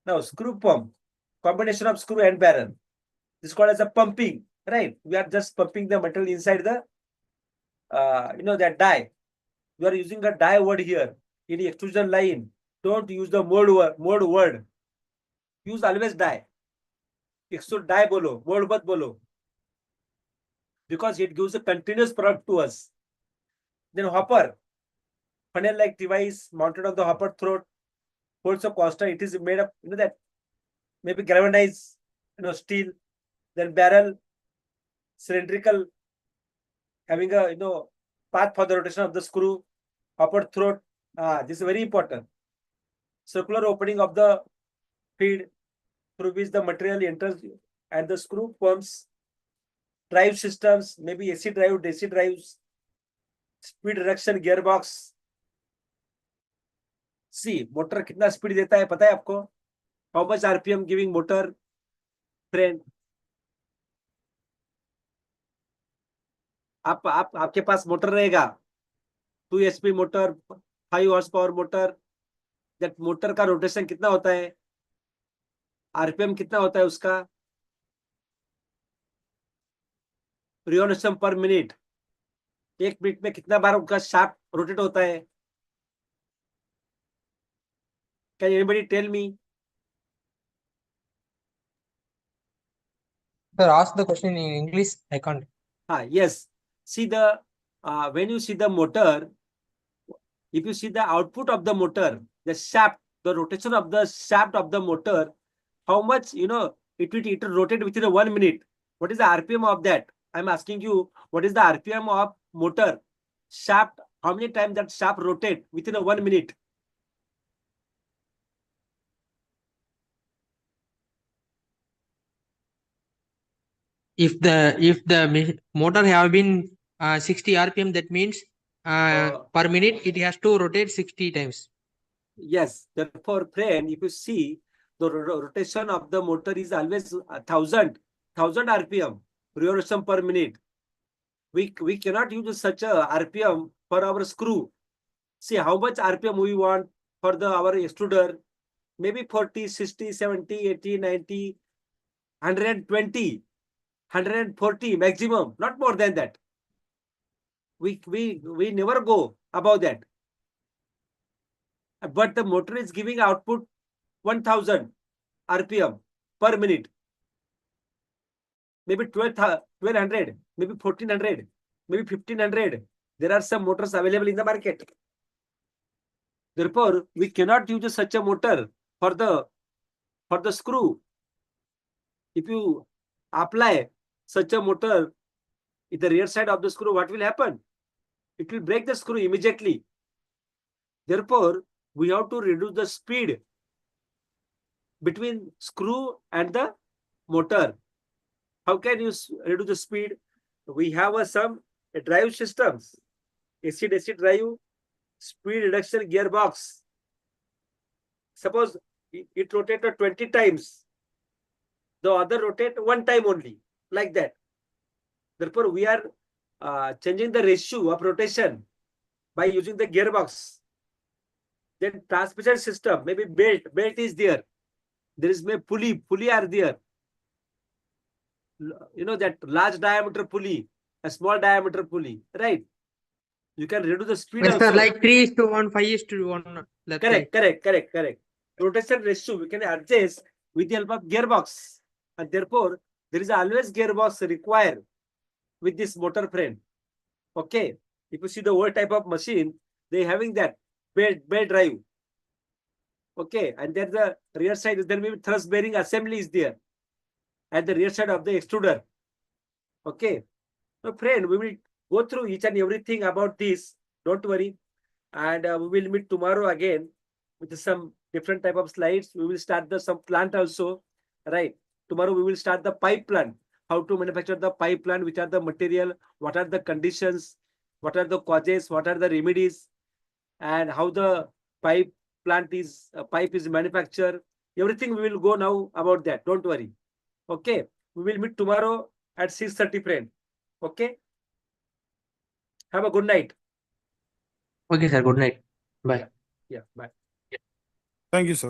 Now, screw pump, combination of screw and barrel. This is called as a pumping, right? We are just pumping the material inside the, that die. You are using a die word here in the extrusion line. Don't use the mold word. Use always die. Extrude die bolo, mold bat bolo. Because it gives a continuous product to us. Then hopper, funnel-like device mounted on the hopper throat, holds a constant. It is made of, that maybe galvanized, steel. Then barrel, cylindrical, having a, path for the rotation of the screw. Hopper throat, this is very important. Circular opening of the feed through which the material enters, and the screw pumps. Drive systems, maybe AC drive, DC drives, speed reduction gearbox. See, motor कितना speed देता है पता है आपको? How much RPM giving motor, friend? आपके पास motor रहेगा, 2 HP motor, 5 horsepower motor, that motor का rotation कितना होता है, आरपीएम कितना होता है उसका, रिवॉल्यूशन पर मिनट, एक मिनट में कितना बार उसका शाफ्ट रोटेट होता है, can anybody tell me? Sir, ask the question in English. I can't. Yes. See the when you see the motor, if you see the output of the motor, the shaft, the rotation of the shaft of the motor, how much it will rotate within a 1 minute. What is the RPM of that? I'm asking you, what is the RPM of motor shaft? How many times that shaft rotate within a 1 minute? If the motor have been 60 rpm, that means per minute it has to rotate 60 times. Yes, therefore, friend, if you see the rotation of the motor is always 1000 RPM, revolution per minute. We cannot use such a RPM for our screw. See how much RPM we want for our extruder. Maybe 40, 60, 70, 80, 90, 120, 140 maximum, not more than that. We never go above that. But the motor is giving output 1000 RPM per minute. Maybe 1200, maybe 1400, maybe 1500. There are some motors available in the market. Therefore, we cannot use such a motor for the screw. If you apply such a motor in the rear side of the screw, what will happen? It will break the screw immediately. Therefore, we have to reduce the speed between screw and the motor. How can you reduce the speed? We have some drive systems, AC-DC drive, speed reduction gearbox. Suppose it rotated 20 times, the other rotate 1 time only, like that. Therefore, we are changing the ratio of rotation by using the gearbox. Then transmission system, maybe belt is there. There is maybe pulley are there. That large diameter pulley, a small diameter pulley, right? You can reduce the speed Yes, also. sir, like 3:1, 5:1. Correct. Rotation ratio we can adjust with the help of gearbox, and therefore there is always gearbox required with this motor frame. Okay, if you see the old type of machine, they having that belt drive. Okay, and there's the rear side, there may be thrust bearing assembly is there at the rear side of the extruder. Okay, so friend, we will go through each and everything about this. Don't worry, and we will meet tomorrow again with some different type of slides. We will start some plant also, right? Tomorrow we will start the pipe plant. How to manufacture the pipe plant, which are the material, what are the conditions, what are the causes, what are the remedies, and how the pipe is manufactured. Everything we will go now about that. Don't worry. Okay, we will meet tomorrow at 6:30, friend. Okay, have a good night. Okay, sir. Good night. Bye. Yeah, bye. Thank you, sir.